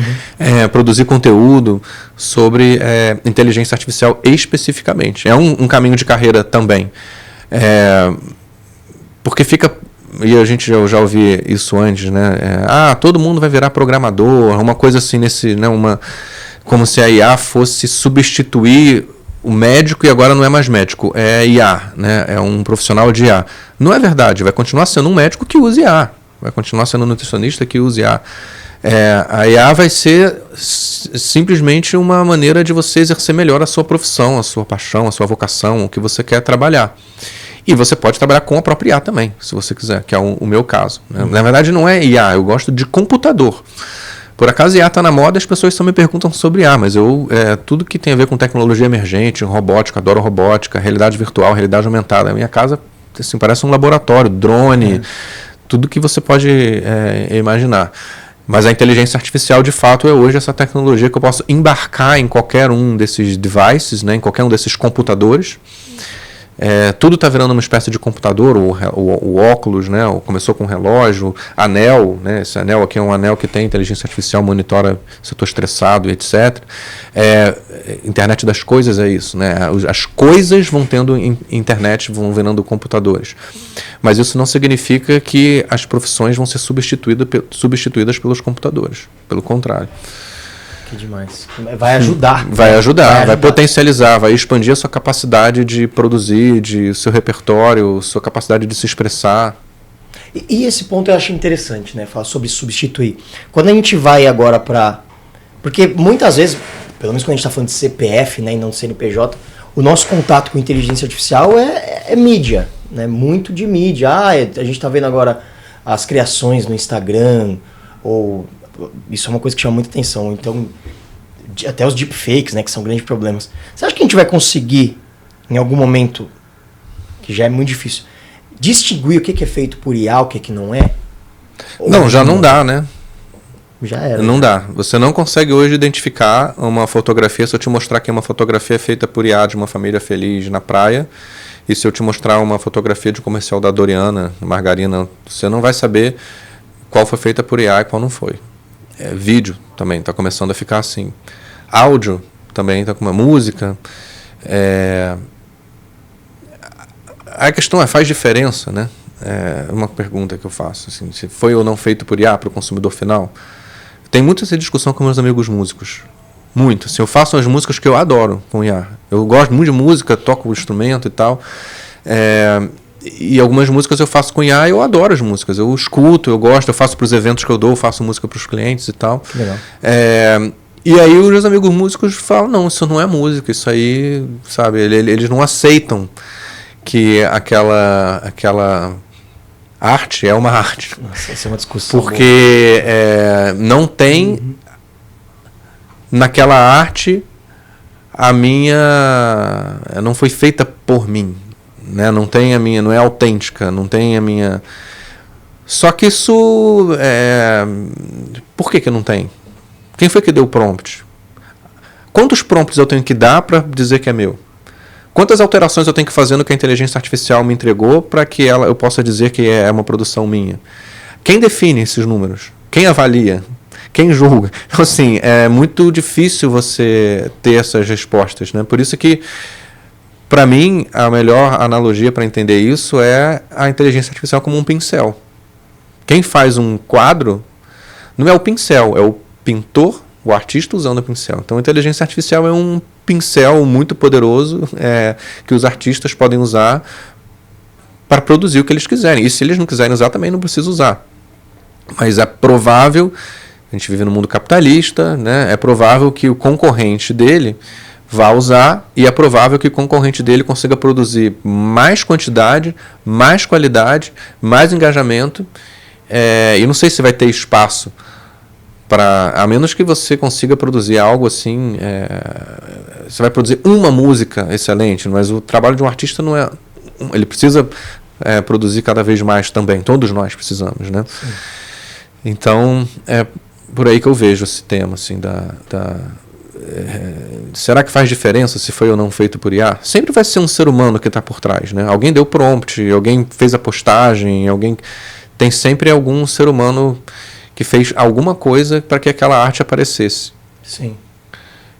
produzir conteúdo sobre inteligência artificial especificamente. É um caminho de carreira também. Porque fica, e a gente já ouvi isso antes, né? Todo mundo vai virar programador, uma coisa assim, né? Como se a IA fosse substituir o médico e agora não é mais médico, é IA, né? É um profissional de IA. Não é verdade, vai continuar sendo um médico que usa IA, vai continuar sendo um nutricionista que usa IA. A IA vai ser simplesmente uma maneira de você exercer melhor a sua profissão, a sua paixão, a sua vocação, o que você quer trabalhar. E você pode trabalhar com a própria IA também, se você quiser, que é o meu caso. Né? Na verdade, não é IA, eu gosto de computador. Por acaso, IA está na moda, as pessoas só me perguntam sobre IA, mas tudo que tem a ver com tecnologia emergente, robótica, adoro robótica, realidade virtual, realidade aumentada. A minha casa assim, parece um laboratório, drone, tudo que você pode imaginar. Mas a inteligência artificial, de fato, é hoje essa tecnologia que eu posso embarcar em qualquer um desses devices, né, em qualquer um desses computadores. Tudo está virando uma espécie de computador, o óculos, né? Começou com relógio, anel, né? Esse anel aqui é um anel que tem inteligência artificial, monitora se eu estou estressado e etc. Internet das coisas é isso, né? As coisas vão tendo internet, vão virando computadores. Mas isso não significa que as profissões vão ser substituídas pelos computadores, pelo contrário. Que demais. Vai ajudar. Vai ajudar, vai potencializar, vai expandir a sua capacidade de produzir, de seu repertório, sua capacidade de se expressar. E esse ponto eu acho interessante, né? Falar sobre substituir. Quando a gente vai agora para... Porque muitas vezes, pelo menos quando a gente está falando de CPF, né, e não de CNPJ, o nosso contato com inteligência artificial é mídia, né? Muito de mídia. A gente está vendo agora as criações no Instagram, ou isso é uma coisa que chama muita atenção. Então, até os deepfakes, né, que são grandes problemas. Você acha que a gente vai conseguir, em algum momento, que já é muito difícil, distinguir o que é feito por IA, o que não é? Não, já não dá, né? Já era. Não dá. Você não consegue hoje identificar uma fotografia, se eu te mostrar que uma fotografia é feita por IA de uma família feliz na praia, e se eu te mostrar uma fotografia de comercial da Doriana, margarina, você não vai saber qual foi feita por IA e qual não foi. Vídeo também está começando a ficar assim. Áudio também está com uma música. A questão faz diferença, né? É uma pergunta que eu faço, assim, se foi ou não feito por IA para o consumidor final. Tem muita essa discussão com meus amigos músicos. Muito. Assim, eu faço as músicas que eu adoro com IA. Eu gosto muito de música, toco o instrumento e tal. E algumas músicas eu faço com IA e eu adoro as músicas. Eu escuto, eu gosto, eu faço para os eventos que eu dou, eu faço música para os clientes e tal. Que legal. E aí os meus amigos músicos falam, não, isso não é música, isso aí, sabe, eles não aceitam que aquela arte é uma arte. Nossa, essa é uma discussão. Porque não tem naquela arte não foi feita por mim, né? Não tem a minha, não é autêntica, não tem a minha. Só que isso por que não tem? Quem foi que deu o prompt? Quantos prompts eu tenho que dar para dizer que é meu? Quantas alterações eu tenho que fazer no que a inteligência artificial me entregou para que eu possa dizer que é uma produção minha? Quem define esses números? Quem avalia? Quem julga? Então, assim, é muito difícil você ter essas respostas, né? Por isso que, para mim, a melhor analogia para entender isso é a inteligência artificial como um pincel. Quem faz um quadro não é o pincel, é o pintor, o artista usando o pincel. Então, a inteligência artificial é um pincel muito poderoso que os artistas podem usar para produzir o que eles quiserem. E se eles não quiserem usar, também não precisa usar. Mas é provável, a gente vive no mundo capitalista, né? É provável que o concorrente dele vá usar e é provável que o concorrente dele consiga produzir mais quantidade, mais qualidade, mais engajamento. E não sei se vai ter espaço a menos que você consiga produzir algo assim, você vai produzir uma música excelente, mas o trabalho de um artista não é, ele precisa produzir cada vez mais também, todos nós precisamos, né? Sim. Então é por aí que eu vejo esse tema assim será que faz diferença se foi ou não feito por IA? Sempre vai ser um ser humano que está por trás, né? Alguém deu prompt, alguém fez a postagem, tem sempre algum ser humano que fez alguma coisa para que aquela arte aparecesse. Sim.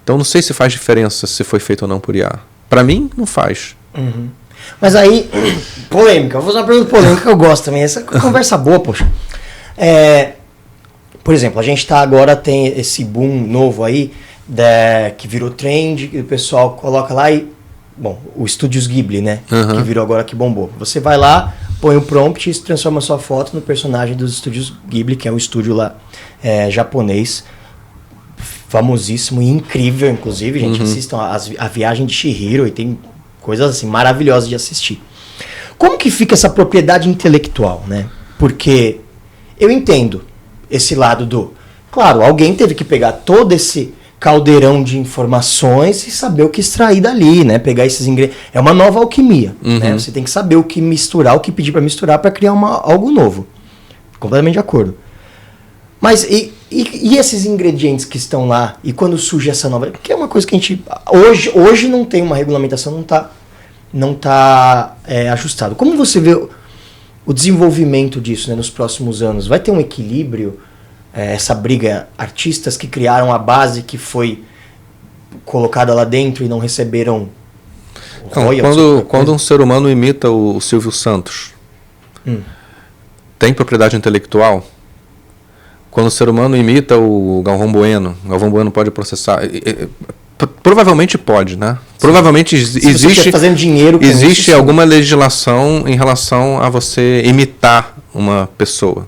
Então não sei se faz diferença se foi feito ou não por IA. Para mim, não faz. Uhum. Mas aí, polêmica. Eu vou fazer uma pergunta polêmica que eu gosto também. Essa conversa boa, poxa. Por exemplo, a gente tem esse boom novo aí, que virou trend, que o pessoal coloca lá e... Bom, o Estúdios Ghibli, né? Uhum. Que virou agora, que bombou. Você vai lá, põe o prompt e transforma sua foto no personagem dos Estúdios Ghibli, que é um estúdio lá japonês, famosíssimo e incrível, inclusive, gente. Uhum. Assistam a Viagem de Chihiro e tem coisas assim maravilhosas de assistir. Como que fica essa propriedade intelectual, né? Porque eu entendo esse lado claro, alguém teve que pegar todo esse caldeirão de informações e saber o que extrair dali, né? Pegar esses ingredientes. É uma nova alquimia, né? Você tem que saber o que misturar, o que pedir para misturar para criar algo novo. Completamente de acordo. Mas e esses ingredientes que estão lá? E quando surge essa nova... Porque é uma coisa que a gente... Hoje não tem uma regulamentação, não tá ajustado. Como você vê o desenvolvimento disso, né, nos próximos anos? Vai ter um equilíbrio? Essa briga, artistas que criaram a base que foi colocada lá dentro e não receberam royalties? Quando um ser humano imita o Silvio Santos, tem propriedade intelectual? quando o ser humano imita o Galvão Bueno pode processar. Provavelmente pode, né? Sim. Provavelmente existe fazendo dinheiro com existe isso, alguma legislação em relação a você imitar uma pessoa.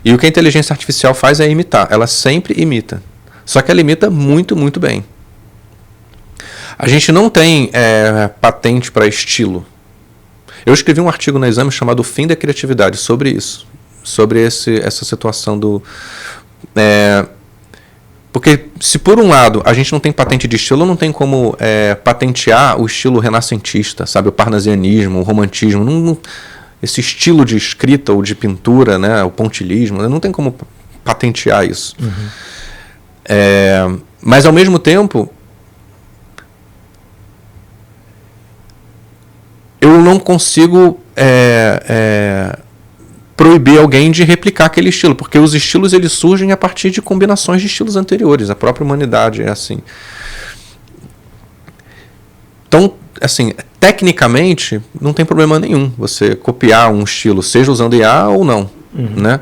E o que a inteligência artificial faz é imitar. Ela sempre imita. Só que ela imita muito, muito bem. A gente não tem patente para estilo. Eu escrevi um artigo no Exame chamado O Fim da Criatividade sobre isso. Sobre essa situação do... porque se por um lado a gente não tem patente de estilo, não tem como patentear o estilo renascentista, sabe? O parnasianismo, o romantismo, esse estilo de escrita ou de pintura, né? O pontilhismo, não tem como patentear isso. Uhum. Mas ao mesmo tempo, eu não consigo proibir alguém de replicar aquele estilo, porque os estilos eles surgem a partir de combinações de estilos anteriores. A própria humanidade é assim. Então, assim, tecnicamente, não tem problema nenhum você copiar um estilo, seja usando IA ou não. Uhum. Né?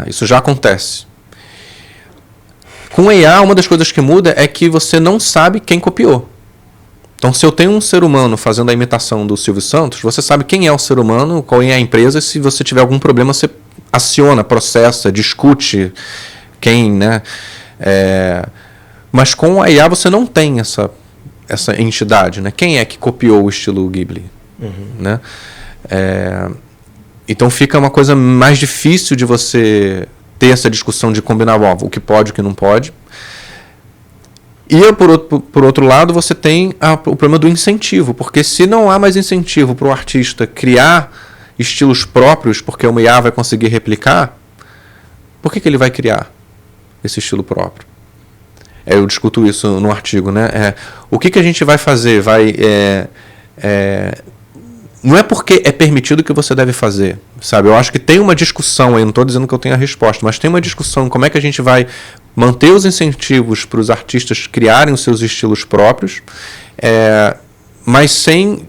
Isso já acontece. Com a IA, uma das coisas que muda é que você não sabe quem copiou. Então, se eu tenho um ser humano fazendo a imitação do Silvio Santos, você sabe quem é o ser humano, qual é a empresa, e se você tiver algum problema, você aciona, processa, discute quem, né? Mas com a IA você não tem essa entidade, né? Quem é que copiou o estilo Ghibli? Uhum. Né? Então fica uma coisa mais difícil de você ter essa discussão de combinar o que pode e o que não pode. E por outro lado, você tem o problema do incentivo, porque se não há mais incentivo para o artista criar estilos próprios, porque uma IA vai conseguir replicar, por que ele vai criar esse estilo próprio? Eu discuto isso no artigo, né? O que a gente vai fazer? Não é porque é permitido que você deve fazer, sabe? Eu acho que tem uma discussão aí, não estou dizendo que eu tenho a resposta, mas tem uma discussão como é que a gente vai manter os incentivos para os artistas criarem os seus estilos próprios, mas sem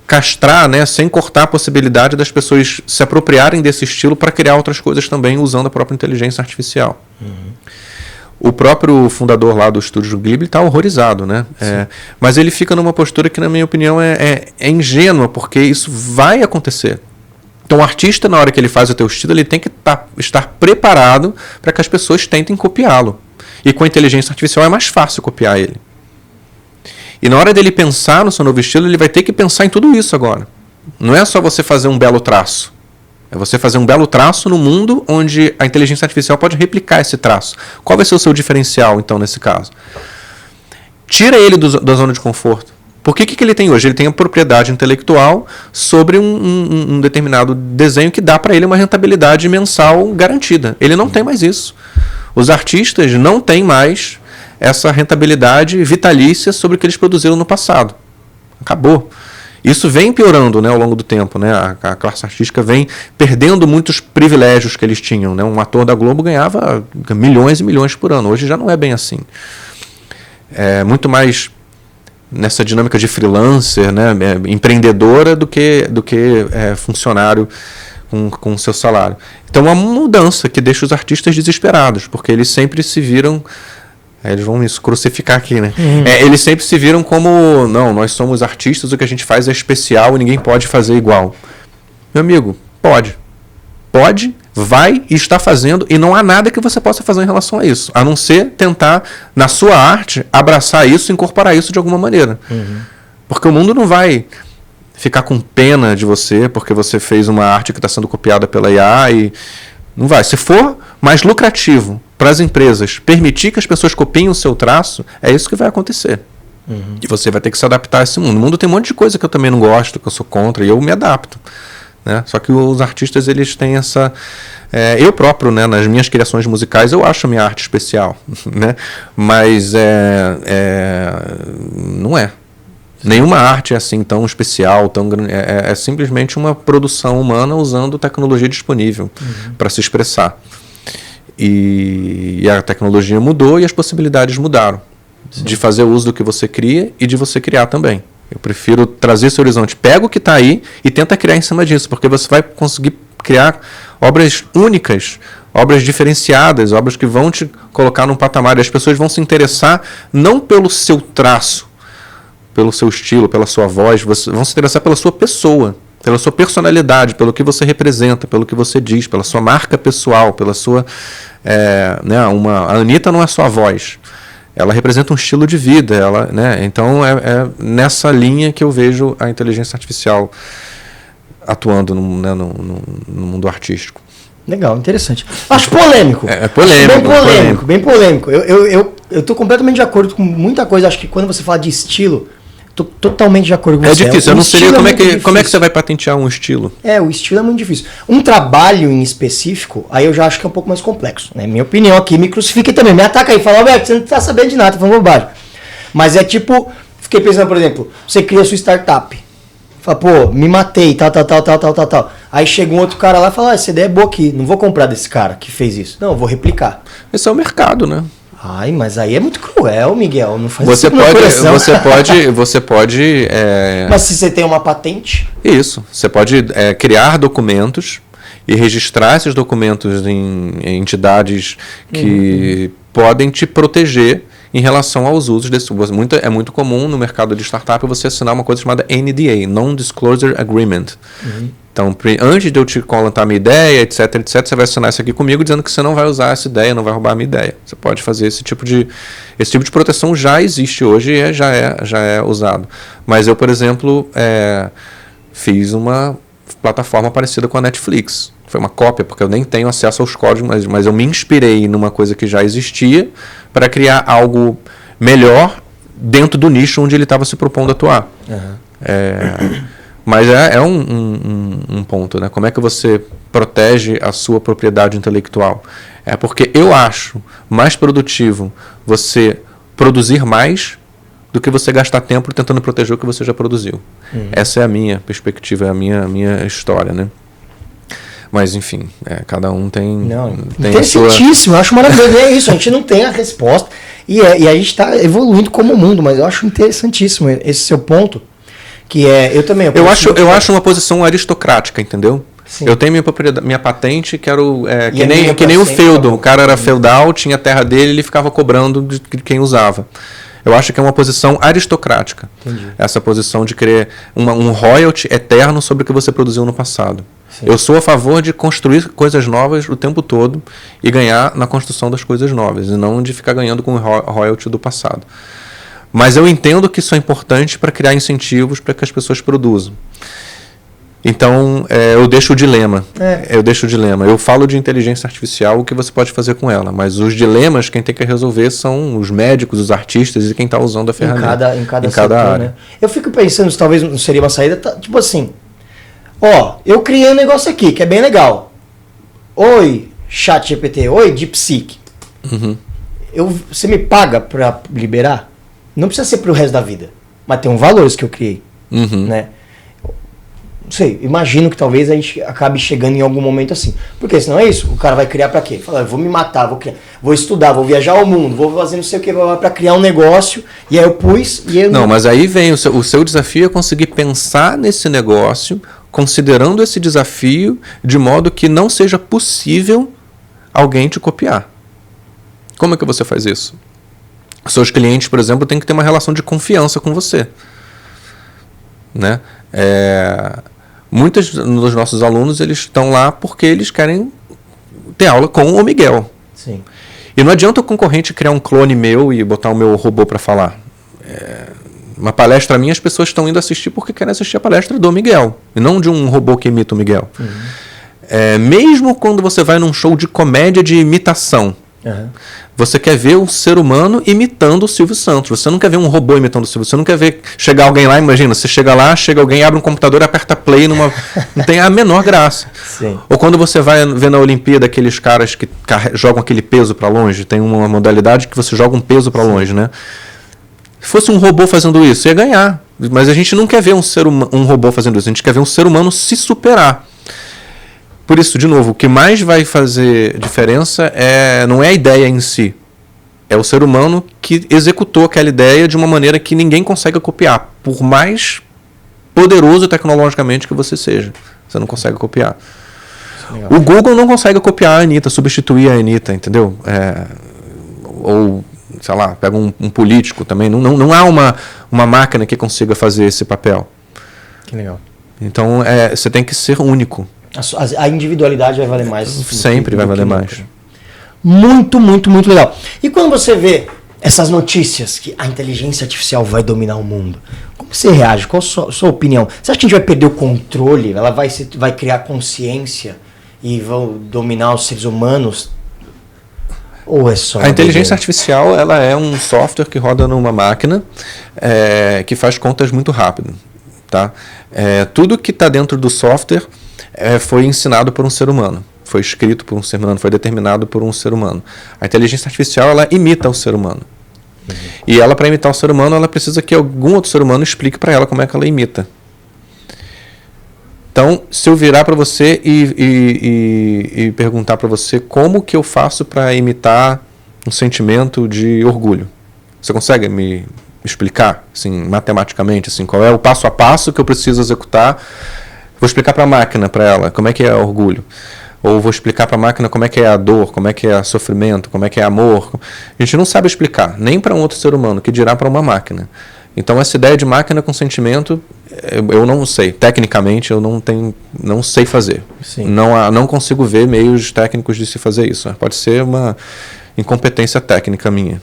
castrar, né, sem cortar a possibilidade das pessoas se apropriarem desse estilo para criar outras coisas também usando a própria inteligência artificial. Uhum. O próprio fundador lá do estúdio Ghibli está horrorizado, né? Mas ele fica numa postura que, na minha opinião, é ingênua, porque isso vai acontecer. Então, o artista, na hora que ele faz o teu estilo, ele tem que estar preparado para que as pessoas tentem copiá-lo. E com a inteligência artificial é mais fácil copiar ele. E na hora dele pensar no seu novo estilo, ele vai ter que pensar em tudo isso agora. Não é só você fazer um belo traço. É você fazer um belo traço no mundo onde a inteligência artificial pode replicar esse traço. Qual vai ser o seu diferencial, então, nesse caso? Tira ele da zona de conforto. Por que ele tem hoje? Ele tem a propriedade intelectual sobre um determinado desenho que dá para ele uma rentabilidade mensal garantida. Ele não tem mais isso. Os artistas não têm mais essa rentabilidade vitalícia sobre o que eles produziram no passado. Acabou. Isso vem piorando, né, ao longo do tempo, né? A classe artística vem perdendo muitos privilégios que eles tinham, né? Um ator da Globo ganhava milhões e milhões por ano. Hoje já não é bem assim. É muito mais nessa dinâmica de freelancer, né, empreendedora do que funcionário com seu salário. Então é uma mudança que deixa os artistas desesperados, porque eles sempre se viram... Eles vão me crucificar aqui, né? Uhum. Eles sempre se viram como... Não, nós somos artistas, o que a gente faz é especial e ninguém pode fazer igual. Meu amigo, pode. Pode, vai e está fazendo, e não há nada que você possa fazer em relação a isso, a não ser tentar, na sua arte, abraçar isso e incorporar isso de alguma maneira. Uhum. Porque o mundo não vai ficar com pena de você porque você fez uma arte que está sendo copiada pela IA e... Não vai. Se for mais lucrativo para as empresas permitir que as pessoas copiem o seu traço, é isso que vai acontecer. Uhum. E você vai ter que se adaptar a esse mundo. O mundo tem um monte de coisa que eu também não gosto, que eu sou contra, e eu me adapto. Né? Só que os artistas, eles têm essa... eu próprio, né, nas minhas criações musicais, eu acho a minha arte especial. Né? Mas não é. Nenhuma arte é assim tão especial, tão grande. É simplesmente uma produção humana usando tecnologia disponível para se expressar. E a tecnologia mudou e as possibilidades mudaram. Sim. De fazer uso do que você cria e de você criar também. Eu prefiro trazer esse horizonte. Pega o que está aí e tenta criar em cima disso, porque você vai conseguir criar obras únicas, obras diferenciadas, obras que vão te colocar num patamar. E as pessoas vão se interessar não pelo seu traço, pelo seu estilo, pela sua voz, vão se interessar pela sua pessoa, pela sua personalidade, pelo que você representa, pelo que você diz, pela sua marca pessoal, pela sua... a Anitta não é só a voz, ela representa um estilo de vida, então é nessa linha que eu vejo a inteligência artificial atuando no mundo artístico. Legal, interessante. Acho polêmico. Bem polêmico. Eu tô completamente de acordo com muita coisa. Acho que quando você fala de estilo, tô totalmente de acordo com você. É difícil, eu não seria como é que você vai patentear um estilo? O estilo é muito difícil. Um trabalho em específico, aí eu já acho que é um pouco mais complexo, né? Minha opinião aqui, me crucifiquem também, me ataca aí, fala, Alberto, você não tá sabendo de nada, tá falando bobagem. Mas é tipo, fiquei pensando, por exemplo, você cria sua startup. Fala, pô, me matei, tal. Aí chega um outro cara lá e fala, essa ideia é boa aqui, não vou comprar desse cara que fez isso. Não, eu vou replicar. Esse é o mercado, né? Ai, mas aí é muito cruel, Miguel. Não faz você isso pode, você pode. Mas se você tem uma patente? Isso. Você pode criar documentos e registrar esses documentos em entidades que podem te proteger em relação aos usos desse. É muito comum no mercado de startup você assinar uma coisa chamada NDA, Non-Disclosure Agreement. Então, antes de eu te contar a minha ideia, etc, você vai assinar isso aqui comigo dizendo que você não vai usar essa ideia, não vai roubar a minha ideia. Você pode fazer esse tipo de proteção já existe hoje e já é usado. Mas eu, por exemplo, fiz uma plataforma parecida com a Netflix. Foi uma cópia, porque eu nem tenho acesso aos códigos, mas eu me inspirei numa coisa que já existia para criar algo melhor dentro do nicho onde ele estava se propondo a atuar. Mas é um ponto, né? Como é que você protege a sua propriedade intelectual? É porque eu acho mais produtivo você produzir mais do que você gastar tempo tentando proteger o que você já produziu. Essa é a minha perspectiva, é a minha história, né? Mas, enfim, cada um tem interessantíssimo, eu acho maravilhoso. É isso, a gente não tem a resposta. E a gente está evoluindo como mundo, mas eu acho interessantíssimo esse seu ponto. Que eu também. Eu acho uma posição aristocrática, entendeu? Sim. Eu tenho minha patente, quero. Que nem o feudo. O cara era feudal, tinha a terra dele, ele ficava cobrando de quem usava. Eu acho que é uma posição aristocrática. Entendi. Essa posição de querer um royalty eterno sobre o que você produziu no passado. Sim. Eu sou a favor de construir coisas novas o tempo todo e ganhar na construção das coisas novas, e não de ficar ganhando com o royalty do passado. Mas eu entendo que isso é importante para criar incentivos para que as pessoas produzam. Então, eu deixo o dilema. Eu falo de inteligência artificial, o que você pode fazer com ela. Mas os dilemas, quem tem que resolver são os médicos, os artistas e quem está usando a ferramenta. Em cada área. Né? Eu fico pensando se talvez não seria uma saída, tipo assim, eu criei um negócio aqui, que é bem legal. Oi, ChatGPT. Oi, DeepSeek. Você me paga para liberar? Não precisa ser pro resto da vida. Mas tem um valor isso que eu criei. Né? Não sei, imagino que talvez a gente acabe chegando em algum momento assim. Porque senão é isso, o cara vai criar pra quê? Fala, eu vou me matar, vou estudar, vou viajar ao mundo, vou fazer não sei o que, pra criar um negócio, e aí eu pus... Mas aí vem o seu desafio é conseguir pensar nesse negócio, considerando esse desafio, de modo que não seja possível alguém te copiar. Como é que você faz isso? Seus clientes, por exemplo, têm que ter uma relação de confiança com você. Né? Muitos dos nossos alunos eles estão lá porque eles querem ter aula com o Miguel. Sim. E não adianta o concorrente criar um clone meu e botar o meu robô para falar. Uma palestra minha, as pessoas estão indo assistir porque querem assistir a palestra do Miguel, e não de um robô que imita o Miguel. Mesmo quando você vai num show de comédia de imitação, você quer ver um ser humano imitando o Silvio Santos. Você não quer ver um robô imitando o Silvio. Você não quer ver chegar alguém lá, imagina, você chega lá, chega alguém, abre um computador e aperta play numa... Não tem a menor graça. Sim. Ou quando você vai ver na Olimpíada aqueles caras que jogam aquele peso para longe, tem uma modalidade que você joga um peso para longe, né? Se fosse um robô fazendo isso, ia ganhar. Mas a gente não quer ver um robô fazendo isso, a gente quer ver um ser humano se superar. Por isso, de novo, o que mais vai fazer diferença não é a ideia em si. É o ser humano que executou aquela ideia de uma maneira que ninguém consegue copiar. Por mais poderoso tecnologicamente que você seja, você não consegue copiar. Legal. O Google não consegue copiar a Anitta, substituir a Anitta, entendeu? Ou, sei lá, pega um político também. Não há uma máquina que consiga fazer esse papel. Que legal. Então, você tem que ser único. A individualidade vai valer mais. Sempre vai valer mais. Muito, muito, muito legal. E quando você vê essas notícias que a inteligência artificial vai dominar o mundo, como você reage? Qual a sua opinião? Você acha que a gente vai perder o controle? Ela vai criar consciência e vão dominar os seres humanos? Ou é só... A inteligência artificial, ela é um software que roda numa máquina que faz contas muito rápido. Tá? Tudo que está dentro do software foi ensinado por um ser humano. Foi escrito por um ser humano, foi determinado por um ser humano. A inteligência artificial, ela imita o ser humano. E ela, para imitar o ser humano, ela precisa que algum outro ser humano explique para ela como é que ela imita. Então, se eu virar para você e perguntar para você como que eu faço para imitar um sentimento de orgulho, você consegue me explicar, assim, matematicamente, assim, qual é o passo a passo que eu preciso executar? Vou explicar para a máquina, para ela, como é que é orgulho. Ou vou explicar para a máquina como é que é a dor, como é que é sofrimento, como é que é amor. A gente não sabe explicar, nem para um outro ser humano, que dirá para uma máquina. Então, essa ideia de máquina com sentimento, eu não sei. Tecnicamente, eu não sei fazer. Não consigo ver meios técnicos de se fazer isso. Pode ser uma incompetência técnica minha.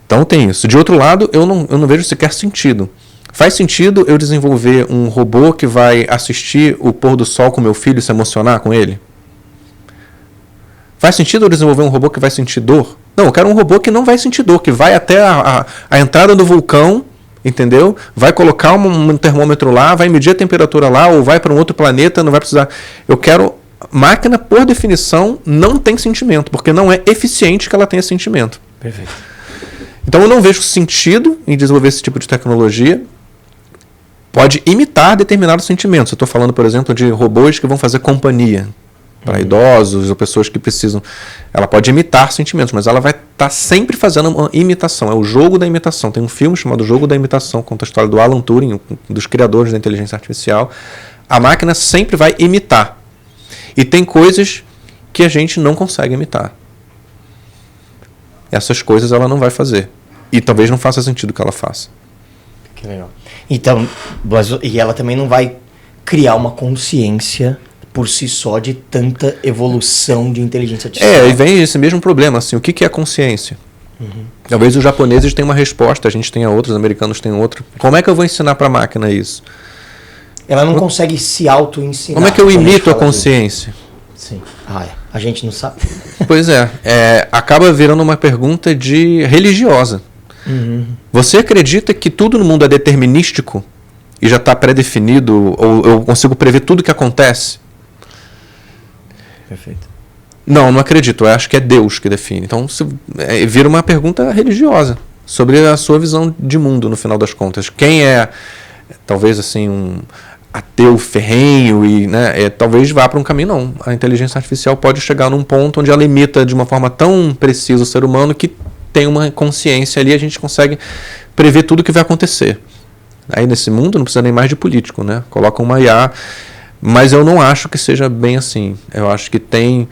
Então, tem isso. De outro lado, eu não vejo sequer sentido. Faz sentido eu desenvolver um robô que vai assistir o pôr do sol com meu filho e se emocionar com ele? Faz sentido eu desenvolver um robô que vai sentir dor? Não, eu quero um robô que não vai sentir dor, que vai até a entrada do vulcão, entendeu? Vai colocar um termômetro lá, vai medir a temperatura lá, ou vai para um outro planeta, não vai precisar... Eu quero... Máquina, por definição, não tem sentimento, porque não é eficiente que ela tenha sentimento. Perfeito. Então eu não vejo sentido em desenvolver esse tipo de tecnologia. Pode imitar determinados sentimentos. Eu estou falando, por exemplo, de robôs que vão fazer companhia para idosos ou pessoas que precisam. Ela pode imitar sentimentos, mas ela vai estar sempre fazendo uma imitação. É o jogo da imitação. Tem um filme chamado Jogo da Imitação, conta a história do Alan Turing, um dos criadores da inteligência artificial. A máquina sempre vai imitar. E tem coisas que a gente não consegue imitar. Essas coisas ela não vai fazer. E talvez não faça sentido que ela faça. Que legal. Então, e ela também não vai criar uma consciência por si só de tanta evolução de inteligência artificial. E vem esse mesmo problema, assim, o que é consciência? Talvez os japoneses tenham uma resposta, a gente tenha outra, os americanos tenham outra. Como é que eu vou ensinar para a máquina isso? Ela não consegue se auto-ensinar. Como é que eu imito a consciência? Sim. A gente não sabe. Pois acaba virando uma pergunta religiosa. Você acredita que tudo no mundo é determinístico e já está pré-definido, ou eu consigo prever tudo que acontece? Perfeito. Não acredito. Eu acho que é Deus que define. Então, vira uma pergunta religiosa sobre a sua visão de mundo, no final das contas. Quem é, talvez, assim, um ateu ferrenho e, talvez vá para um caminho, não. A inteligência artificial pode chegar num ponto onde ela imita de uma forma tão precisa o ser humano que tem uma consciência ali, a gente consegue prever tudo o que vai acontecer. Aí nesse mundo não precisa nem mais de político, né? Coloca uma IA, mas eu não acho que seja bem assim. Eu acho que tem...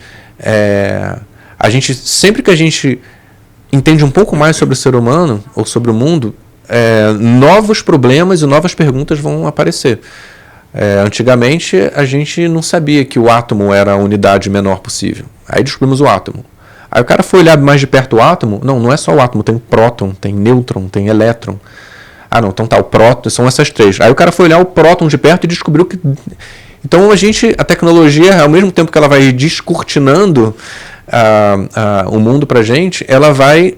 sempre que a gente entende um pouco mais sobre o ser humano ou sobre o mundo, novos problemas e novas perguntas vão aparecer. Antigamente a gente não sabia que o átomo era a unidade menor possível. Aí descobrimos o átomo. Aí o cara foi olhar mais de perto o átomo. Não é só o átomo, tem próton, tem nêutron, tem elétron. Então tá, o próton, são essas três. Aí o cara foi olhar o próton de perto e descobriu que... Então a tecnologia, ao mesmo tempo que ela vai descortinando o mundo pra gente, ela vai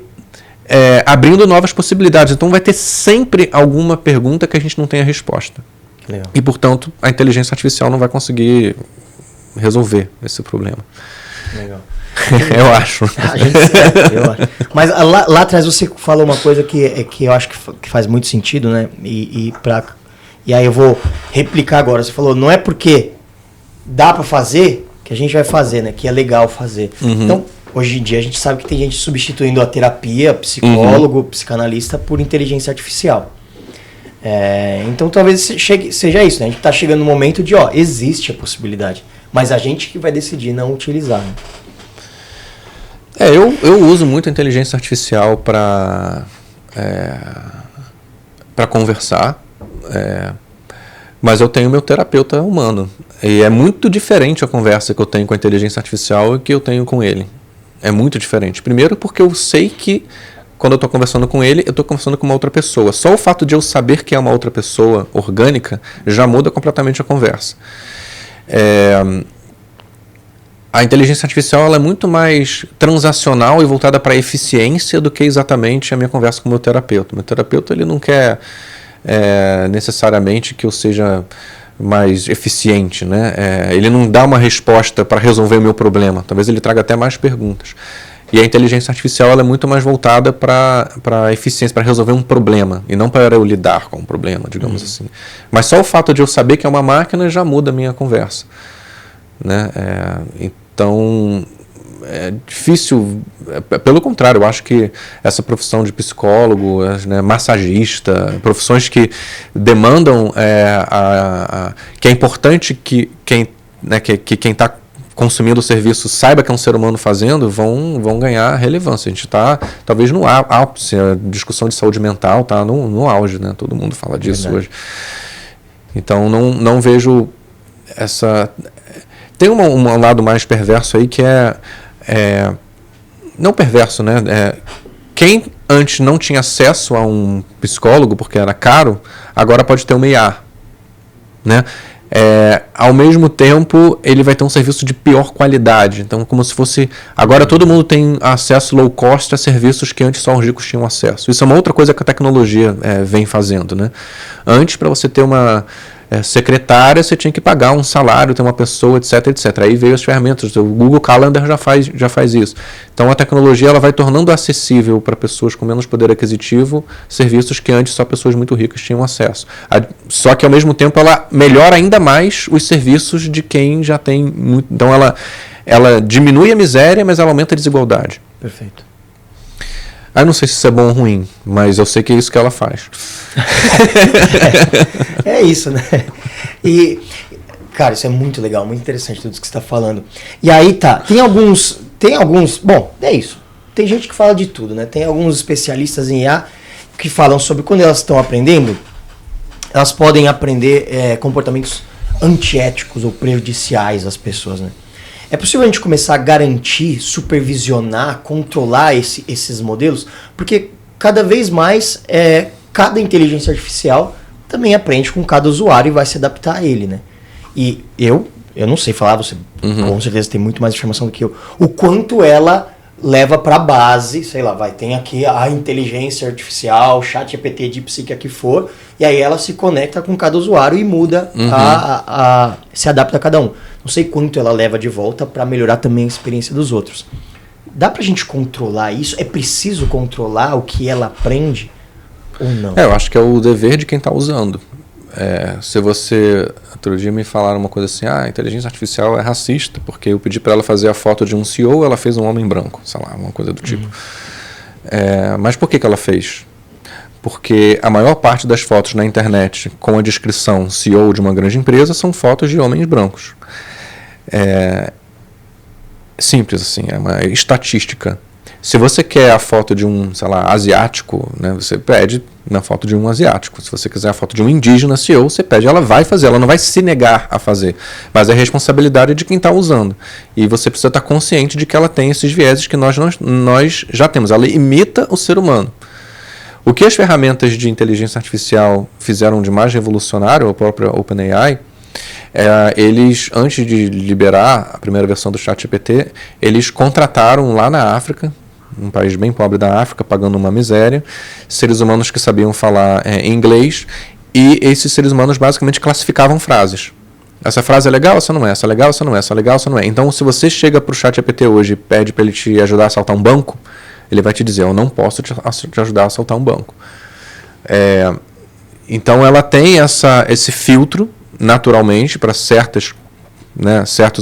abrindo novas possibilidades. Então vai ter sempre alguma pergunta que a gente não tem a resposta. Legal. E, portanto, a inteligência artificial não vai conseguir resolver esse problema. Legal. Eu acho. Eu acho. Mas lá atrás você falou uma coisa que eu acho que faz muito sentido, né? E aí eu vou replicar agora. Você falou, não é porque dá para fazer que a gente vai fazer, né? Que é legal fazer. Então, hoje em dia a gente sabe que tem gente substituindo a terapia, psicólogo, psicanalista por inteligência artificial. Então talvez seja isso, né? A gente está chegando no momento de, existe a possibilidade. Mas a gente que vai decidir não utilizar. Né? Eu uso muito a inteligência artificial para conversar, mas eu tenho meu terapeuta humano. E é muito diferente a conversa que eu tenho com a inteligência artificial e que eu tenho com ele. É muito diferente. Primeiro porque eu sei que quando eu estou conversando com ele, eu estou conversando com uma outra pessoa. Só o fato de eu saber que é uma outra pessoa orgânica já muda completamente a conversa. A inteligência artificial ela é muito mais transacional e voltada para a eficiência do que exatamente a minha conversa com o meu terapeuta. Meu terapeuta ele não quer necessariamente que eu seja mais eficiente, né? Ele não dá uma resposta para resolver o meu problema. Talvez ele traga até mais perguntas. E a inteligência artificial ela é muito mais voltada para a eficiência, para resolver um problema, e não para eu lidar com um problema, digamos assim. Mas só o fato de eu saber que é uma máquina já muda a minha conversa. Né? Então, é difícil, pelo contrário, eu acho que essa profissão de psicólogo, né, massagista, profissões que demandam, que é importante que quem está consumindo o serviço saiba que é um ser humano fazendo, vão ganhar relevância. A gente está, talvez, no ápice, a discussão de saúde mental está no auge, né? Todo mundo fala disso hoje. Então, não vejo essa... Tem um lado mais perverso aí que não perverso, né? Quem antes não tinha acesso a um psicólogo porque era caro, agora pode ter uma IA, né? Ao mesmo tempo, ele vai ter um serviço de pior qualidade. Então, como se fosse... Agora todo mundo tem acesso low cost a serviços que antes só os ricos tinham acesso. Isso é uma outra coisa que a tecnologia vem fazendo, né? Antes, para você ter uma secretária, você tinha que pagar um salário, ter uma pessoa, etc, etc. Aí veio as ferramentas, o Google Calendar já faz isso. Então a tecnologia ela vai tornando acessível para pessoas com menos poder aquisitivo serviços que antes só pessoas muito ricas tinham acesso. Só que ao mesmo tempo ela melhora ainda mais os serviços de quem já tem muito. Então ela diminui a miséria, mas ela aumenta a desigualdade. Perfeito. Eu não sei se isso é bom ou ruim, mas eu sei que é isso que ela faz. É isso, né? E, cara, isso é muito legal, muito interessante tudo isso que você está falando. E aí tá, tem alguns, bom, é isso. Tem gente que fala de tudo, né? Tem alguns especialistas em IA que falam sobre quando elas estão aprendendo, elas podem aprender comportamentos antiéticos ou prejudiciais às pessoas, né? É possível a gente começar a garantir, supervisionar, controlar esses modelos? Porque cada vez mais cada inteligência artificial também aprende com cada usuário e vai se adaptar a ele, né? E eu não sei falar, você com certeza tem muito mais informação do que eu, o quanto ela leva para a base, sei lá, tem aqui a inteligência artificial, ChatGPT, DeepSeek, a que for, e aí ela se conecta com cada usuário e muda, se adapta a cada um. Não sei quanto ela leva de volta para melhorar também a experiência dos outros. Dá pra gente controlar isso? É preciso controlar o que ela aprende ou não? Eu acho que é o dever de quem está usando. Se você... Outro dia me falaram uma coisa assim, a inteligência artificial é racista, porque eu pedi para ela fazer a foto de um CEO, ela fez um homem branco, sei lá, uma coisa do tipo. Mas por que ela fez? Porque a maior parte das fotos na internet com a descrição CEO de uma grande empresa são fotos de homens brancos. Simples assim, é uma estatística. Se você quer a foto de um, sei lá, asiático, né, você pede na foto de um asiático. Se você quiser a foto de um indígena CEO, você pede, ela vai fazer, ela não vai se negar a fazer. Mas é responsabilidade de quem está usando. E você precisa estar consciente de que ela tem esses vieses que nós já temos. Ela imita o ser humano. O que as ferramentas de inteligência artificial fizeram de mais revolucionário, a própria OpenAI, eles, antes de liberar a primeira versão do ChatGPT, eles contrataram lá na África, um país bem pobre da África, pagando uma miséria, seres humanos que sabiam falar inglês, e esses seres humanos basicamente classificavam frases. Essa frase é legal, essa não é, essa é legal, essa não é, essa é legal, essa não é. Então, se você chega para o ChatGPT hoje e pede para ele te ajudar a assaltar um banco, ele vai te dizer, eu não posso te ajudar a assaltar um banco. Então, ela tem esse filtro, naturalmente, para certos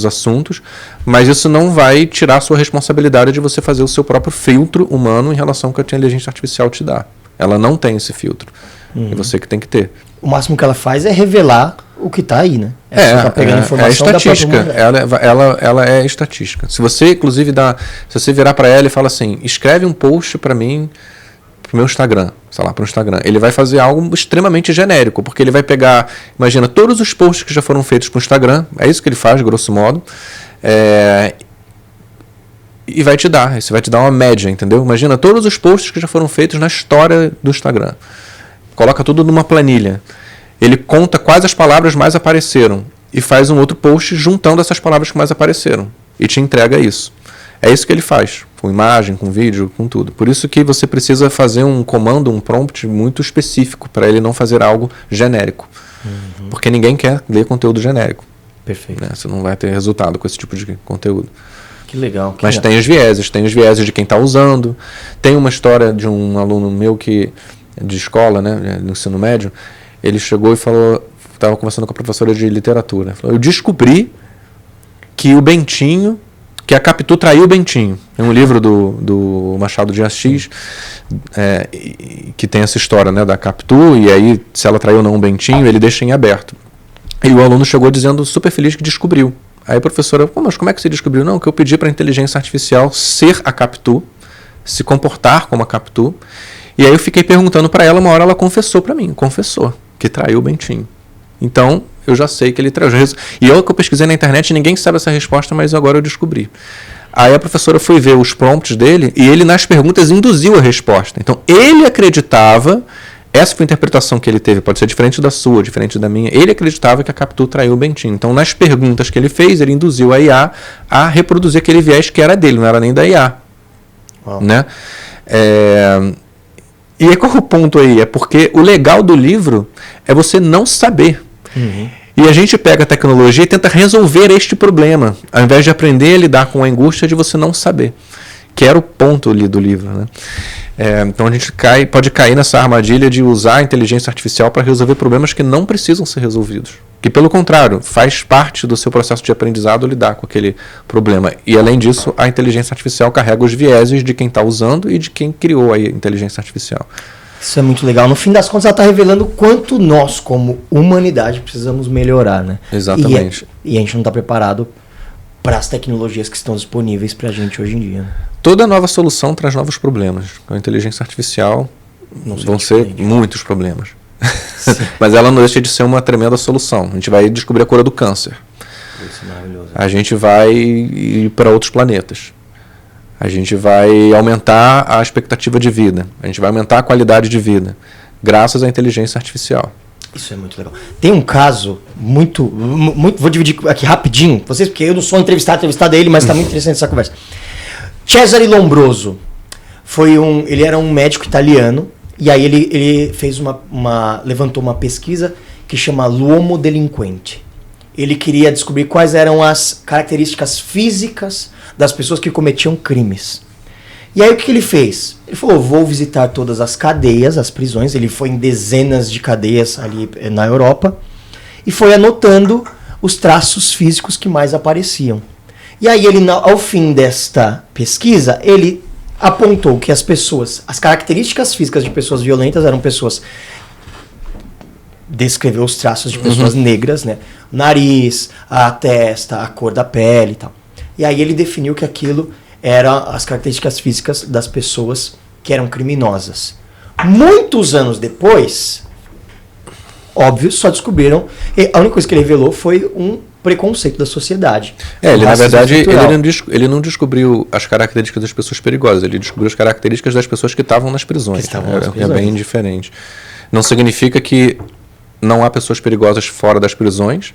assuntos, mas isso não vai tirar a sua responsabilidade de você fazer o seu próprio filtro humano em relação ao que a inteligência artificial te dá. Ela não tem esse filtro. É você que tem que ter. o máximo que ela faz é revelar o que está aí, né? Tá pegando informação é estatística. Ela é estatística. Se você, inclusive, se você virar para ela e fala assim, escreve um post para mim, pro meu Instagram, sei lá, pro Instagram, ele vai fazer algo extremamente genérico, porque ele vai pegar, imagina, todos os posts que já foram feitos pro Instagram, é isso que ele faz, grosso modo, e vai te dar uma média, entendeu? Imagina todos os posts que já foram feitos na história do Instagram. Coloca tudo numa planilha. Ele conta quais as palavras mais apareceram e faz um outro post juntando essas palavras que mais apareceram e te entrega isso. É isso que ele faz, com imagem, com vídeo, com tudo. Por isso que você precisa fazer um comando, um prompt muito específico para ele não fazer algo genérico. Porque ninguém quer ler conteúdo genérico. Perfeito. Né? Você não vai ter resultado com esse tipo de conteúdo. Que legal. Mas tem os vieses de quem está usando. Tem uma história de um aluno meu de escola, né, no ensino médio, ele chegou e falou, estava conversando com a professora de literatura, falou, eu descobri que a Capitu traiu o Bentinho. Tem um livro do Machado de Assis que tem essa história, né, da Capitu, e aí se ela traiu ou não o Bentinho, ele deixa em aberto. E o aluno chegou dizendo super feliz que descobriu. Aí a professora, mas como é que você descobriu? Não, que eu pedi para a inteligência artificial ser a Capitu, se comportar como a Capitu. E aí eu fiquei perguntando para ela, uma hora ela confessou para mim, que traiu o Bentinho. Então, eu já sei que ele traiu. E eu que eu pesquisei na internet, ninguém sabe essa resposta, mas agora eu descobri. Aí a professora foi ver os prompts dele e ele nas perguntas induziu a resposta. Então, ele acreditava, essa foi a interpretação que ele teve, pode ser diferente da sua, diferente da minha, ele acreditava que a Capitu traiu o Bentinho. Então, nas perguntas que ele fez, ele induziu a IA a reproduzir aquele viés que era dele, não era nem da IA. Né? E aí, qual é o ponto aí? É porque o legal do livro é você não saber. E a gente pega a tecnologia e tenta resolver este problema, ao invés de aprender a lidar com a angústia de você não saber. Que era o ponto ali do livro. Né? Então a gente pode cair nessa armadilha de usar a inteligência artificial para resolver problemas que não precisam ser resolvidos. Que, pelo contrário, faz parte do seu processo de aprendizado lidar com aquele problema. E, além disso, a inteligência artificial carrega os vieses de quem está usando e de quem criou a inteligência artificial. Isso é muito legal. No fim das contas, ela está revelando quanto nós, como humanidade, precisamos melhorar, né? Exatamente. E a gente não está preparado para as tecnologias que estão disponíveis para a gente hoje em dia. Né? Toda nova solução traz novos problemas. Com a inteligência artificial vão ser muitos problemas. Mas ela não deixa de ser uma tremenda solução. A gente vai descobrir a cura do câncer. Isso é maravilhoso. A gente vai ir para outros planetas. A gente vai aumentar a expectativa de vida. A gente vai aumentar a qualidade de vida. Graças à inteligência artificial. Isso é muito legal. Tem um caso muito vou dividir aqui rapidinho. Vocês, porque eu não sou entrevistado ele, mas está muito interessante essa conversa. Cesare Lombroso. Ele era um médico italiano. E aí ele fez levantou uma pesquisa que chama L'Uomo Delinquente. Ele queria descobrir quais eram as características físicas das pessoas que cometiam crimes. E aí o que ele fez? Ele falou, vou visitar todas as cadeias, as prisões. Ele foi em dezenas de cadeias ali na Europa e foi anotando os traços físicos que mais apareciam. E aí ele, ao fim desta pesquisa, ele apontou que as características físicas de pessoas violentas eram pessoas... Descreveu os traços de pessoas negras, né? O nariz, a testa, a cor da pele e tal. E aí ele definiu que aquilo eram as características físicas das pessoas que eram criminosas. Muitos anos depois, óbvio, só descobriram... A única coisa que ele revelou foi um preconceito da sociedade. Ele, na verdade, ele não descobriu as características das pessoas perigosas, ele descobriu as características das pessoas que estavam nas prisões. É bem diferente. Não significa que não há pessoas perigosas fora das prisões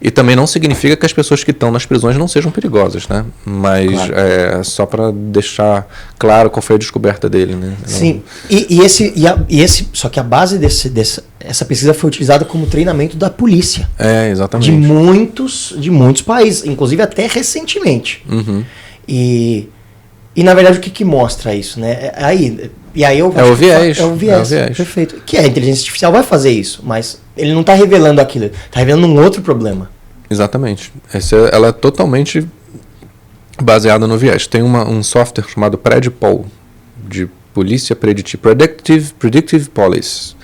e também não significa que as pessoas que estão nas prisões não sejam perigosas, né? Mas claro. Só para deixar claro qual foi a descoberta dele, né? Sim, só que a base essa pesquisa foi utilizada como treinamento da polícia. Exatamente. De muitos países, inclusive até recentemente. E na verdade o que mostra isso, né? E aí eu o viés. É o viés, perfeito. Que a inteligência artificial vai fazer isso, mas ele não está revelando aquilo, está revelando um outro problema. Exatamente. Ela é totalmente baseada no viés. Tem um software chamado PredPol, de polícia preditiva, Predictive Police.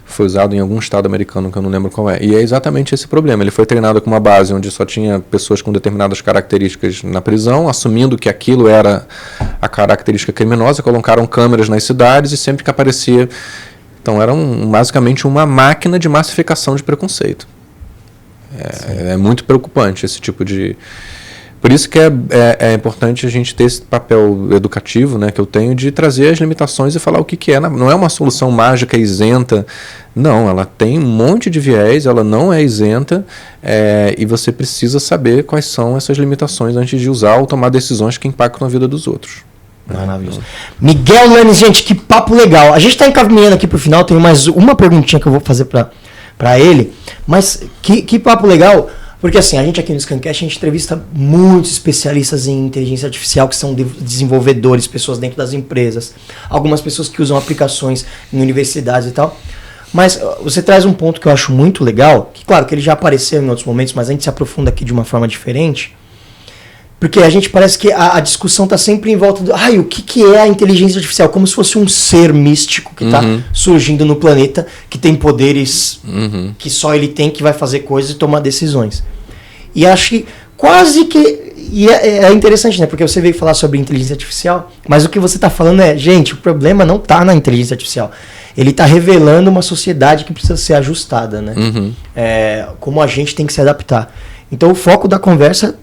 foi usado em algum estado americano que eu não lembro qual é. E é exatamente esse problema. Ele foi treinado com uma base onde só tinha pessoas com determinadas características na prisão, assumindo que aquilo era a característica criminosa, colocaram câmeras nas cidades e sempre que aparecia... Então era basicamente uma máquina de massificação de preconceito. É muito preocupante esse tipo de... Por isso que é importante a gente ter esse papel educativo, né, que eu tenho, de trazer as limitações e falar o que é. Não é uma solução mágica isenta. Não, ela tem um monte de viés, ela não é isenta, e você precisa saber quais são essas limitações antes de usar ou tomar decisões que impactam a vida dos outros. Maravilhoso. Miguel Lanes, gente, que papo legal. A gente está encaminhando aqui pro final, tenho mais uma perguntinha que eu vou fazer para ele, mas que papo legal. Porque assim, a gente aqui no Scancast, a gente entrevista muitos especialistas em inteligência artificial, que são desenvolvedores, pessoas dentro das empresas, algumas pessoas que usam aplicações em universidades e tal. Mas você traz um ponto que eu acho muito legal, que claro que ele já apareceu em outros momentos, mas a gente se aprofunda aqui de uma forma diferente, porque a gente parece que a discussão está sempre em volta do... o que é a inteligência artificial? Como se fosse um ser místico que está surgindo no planeta, que tem poderes que só ele tem, que vai fazer coisas e tomar decisões. E acho que quase que... E é interessante, né? Porque você veio falar sobre inteligência artificial, mas o que você está falando é... Gente, o problema não está na inteligência artificial. Ele está revelando uma sociedade que precisa ser ajustada, né? Como a gente tem que se adaptar. Então o foco da conversa...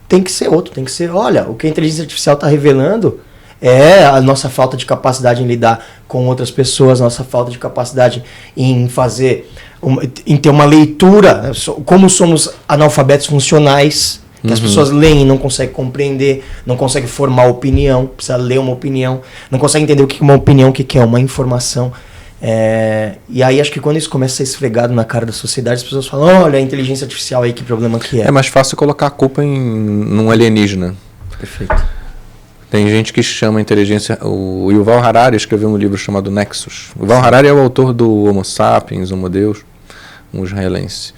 tem que ser outro, tem que ser, olha, o que a inteligência artificial está revelando é a nossa falta de capacidade em lidar com outras pessoas, a nossa falta de capacidade em em ter uma leitura, como somos analfabetos funcionais, que as pessoas leem e não conseguem compreender, não conseguem formar opinião, precisa ler uma opinião, não conseguem entender o que é uma opinião, o que é uma informação. E aí acho que quando isso começa a ser esfregado na cara da sociedade, as pessoas falam, olha, a inteligência artificial aí, que problema que é. É mais fácil colocar a culpa num alienígena. Perfeito. Tem gente que chama a inteligência... O Yuval Harari escreveu um livro chamado Nexus. O Yuval Harari é o autor do Homo Sapiens, Homo Deus, um israelense.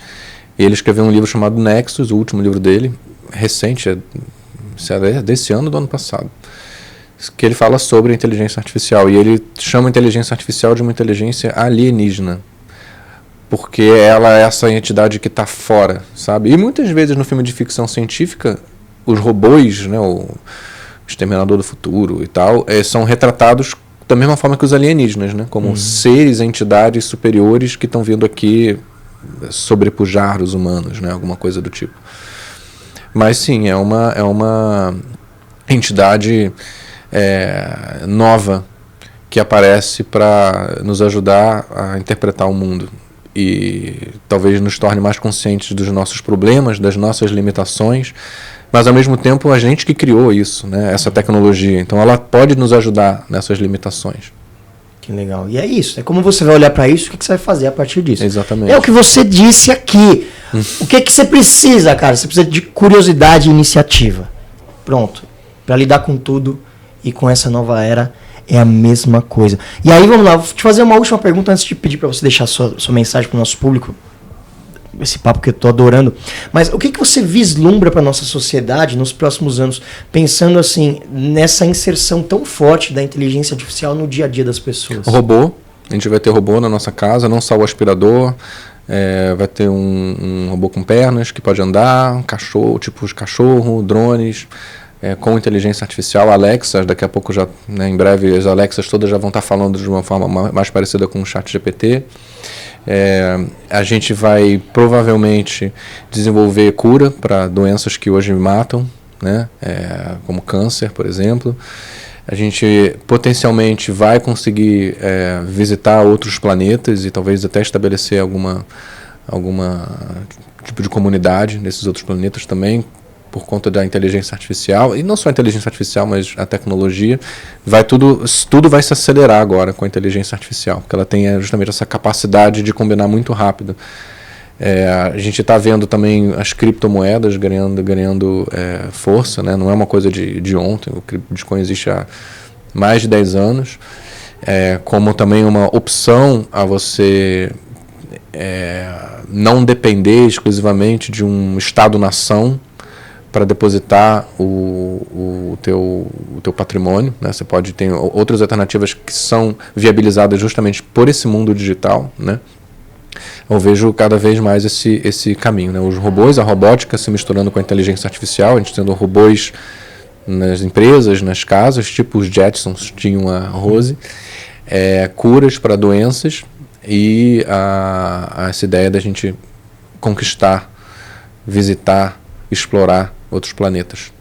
E ele escreveu um livro chamado Nexus, o último livro dele, recente, desse ano, do ano passado, que ele fala sobre a inteligência artificial, e ele chama a inteligência artificial de uma inteligência alienígena, porque ela é essa entidade que está fora, sabe? E muitas vezes no filme de ficção científica, os robôs, né, o Exterminador do Futuro e tal, são retratados da mesma forma que os alienígenas, né, como seres, entidades superiores que estão vindo aqui sobrepujar os humanos, né, alguma coisa do tipo. Mas sim, é uma entidade... nova, que aparece para nos ajudar a interpretar o mundo e talvez nos torne mais conscientes dos nossos problemas, das nossas limitações, mas ao mesmo tempo a gente que criou isso, né, essa tecnologia, então ela pode nos ajudar nessas limitações. Que legal. E é isso, é como você vai olhar para isso, o que você vai fazer a partir disso. Exatamente. É o que você disse aqui. O que você precisa, cara? Você precisa de curiosidade e iniciativa. Pronto. Para lidar com tudo. E com essa nova era é a mesma coisa. E aí, vamos lá, vou te fazer uma última pergunta antes de pedir para você deixar sua mensagem para o nosso público. Esse papo que eu tô adorando. Mas o que você vislumbra para nossa sociedade nos próximos anos, pensando assim, nessa inserção tão forte da inteligência artificial no dia a dia das pessoas? O robô. A gente vai ter robô na nossa casa, não só o aspirador. Vai ter um robô com pernas que pode andar, um cachorro, tipo de cachorro, drones... com inteligência artificial, Alexa, daqui a pouco já, né, em breve as Alexas todas já vão estar falando de uma forma mais parecida com o ChatGPT. A gente vai provavelmente desenvolver cura para doenças que hoje matam, né, como câncer, por exemplo. A gente potencialmente vai conseguir visitar outros planetas e talvez até estabelecer alguma tipo de comunidade nesses outros planetas também, por conta da inteligência artificial, e não só a inteligência artificial, mas a tecnologia, tudo vai se acelerar agora com a inteligência artificial, porque ela tem justamente essa capacidade de combinar muito rápido. A gente está vendo também as criptomoedas ganhando força, né? Não é uma coisa de ontem, o Bitcoin existe há mais de 10 anos, como também uma opção a você não depender exclusivamente de um Estado-nação para depositar o teu patrimônio, né? Você pode ter outras alternativas que são viabilizadas justamente por esse mundo digital, né? Eu vejo cada vez mais esse caminho, né? Os robôs, a robótica se misturando com a inteligência artificial, a gente tendo robôs nas empresas, nas casas, tipo os Jetsons tinham a Rose, curas para doenças e essa ideia da gente conquistar, visitar, explorar outros planetas.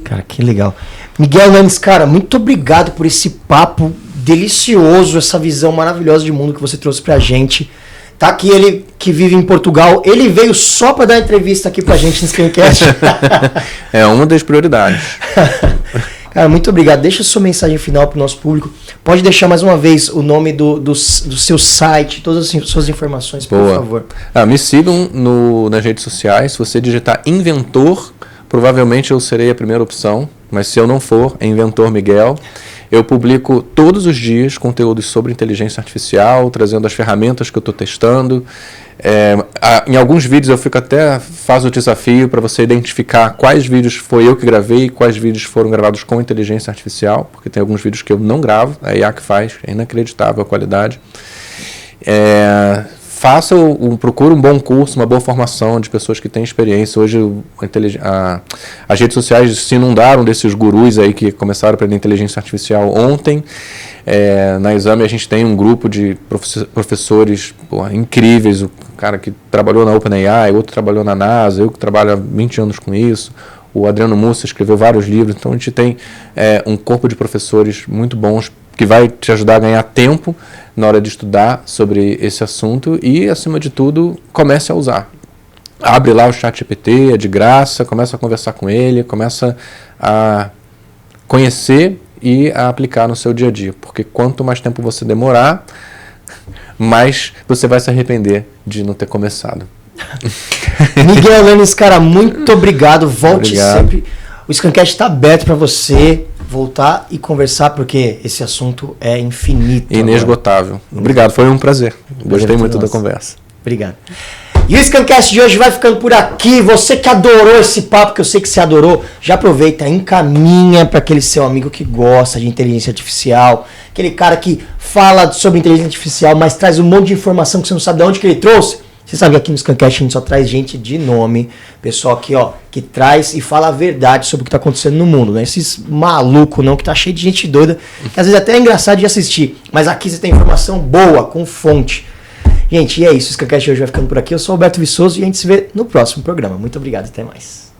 Cara, que legal. Miguel Nunes, cara, muito obrigado por esse papo delicioso, essa visão maravilhosa de mundo que você trouxe pra gente. Tá aqui ele que vive em Portugal, ele veio só pra dar entrevista aqui pra gente no Screencast. É uma das prioridades. Cara, muito obrigado. Deixa a sua mensagem final pro nosso público. Pode deixar mais uma vez o nome do seu site, todas as suas informações, por favor. Me sigam nas redes sociais. Se você digitar Inventor, provavelmente eu serei a primeira opção. Mas se eu não for, é Inventor Miguel. Eu publico todos os dias conteúdos sobre inteligência artificial, trazendo as ferramentas que eu estou testando. Em alguns vídeos faço o desafio para você identificar quais vídeos foi eu que gravei e quais vídeos foram gravados com inteligência artificial, porque tem alguns vídeos que eu não gravo, a IA que faz, é inacreditável a qualidade. Procure um bom curso, uma boa formação de pessoas que têm experiência. Hoje as redes sociais se inundaram desses gurus aí que começaram a aprender inteligência artificial ontem. Na Exame a gente tem um grupo de professores incríveis, o cara que trabalhou na OpenAI, outro trabalhou na NASA, eu que trabalho há 20 anos com isso, o Adriano Mussa escreveu vários livros, então a gente tem um corpo de professores muito bons que vai te ajudar a ganhar tempo na hora de estudar sobre esse assunto e, acima de tudo, comece a usar. Abre lá o ChatGPT, é de graça, começa a conversar com ele, começa a conhecer e a aplicar no seu dia a dia, porque quanto mais tempo você demorar, mais você vai se arrepender de não ter começado. Miguel Nunes, cara, muito obrigado. Volte sempre. O Screencast está aberto para você voltar e conversar, porque esse assunto é infinito. Inesgotável. Obrigado, foi um prazer. Gostei muito da conversa. Obrigado. E o Screencast de hoje vai ficando por aqui. Você que adorou esse papo, que eu sei que você adorou, já aproveita, encaminha para aquele seu amigo que gosta de inteligência artificial, aquele cara que fala sobre inteligência artificial, mas traz um monte de informação que você não sabe de onde que ele trouxe. Você sabe que aqui no Screencast a gente só traz gente de nome, pessoal aqui, que traz e fala a verdade sobre o que está acontecendo no mundo, né? Esses malucos não, que tá cheio de gente doida, que às vezes até é engraçado de assistir, mas aqui você tem informação boa, com fonte. Gente, e é isso, o Screencast de hoje vai ficando por aqui. Eu sou o Alberto Viçoso e a gente se vê no próximo programa. Muito obrigado, até mais.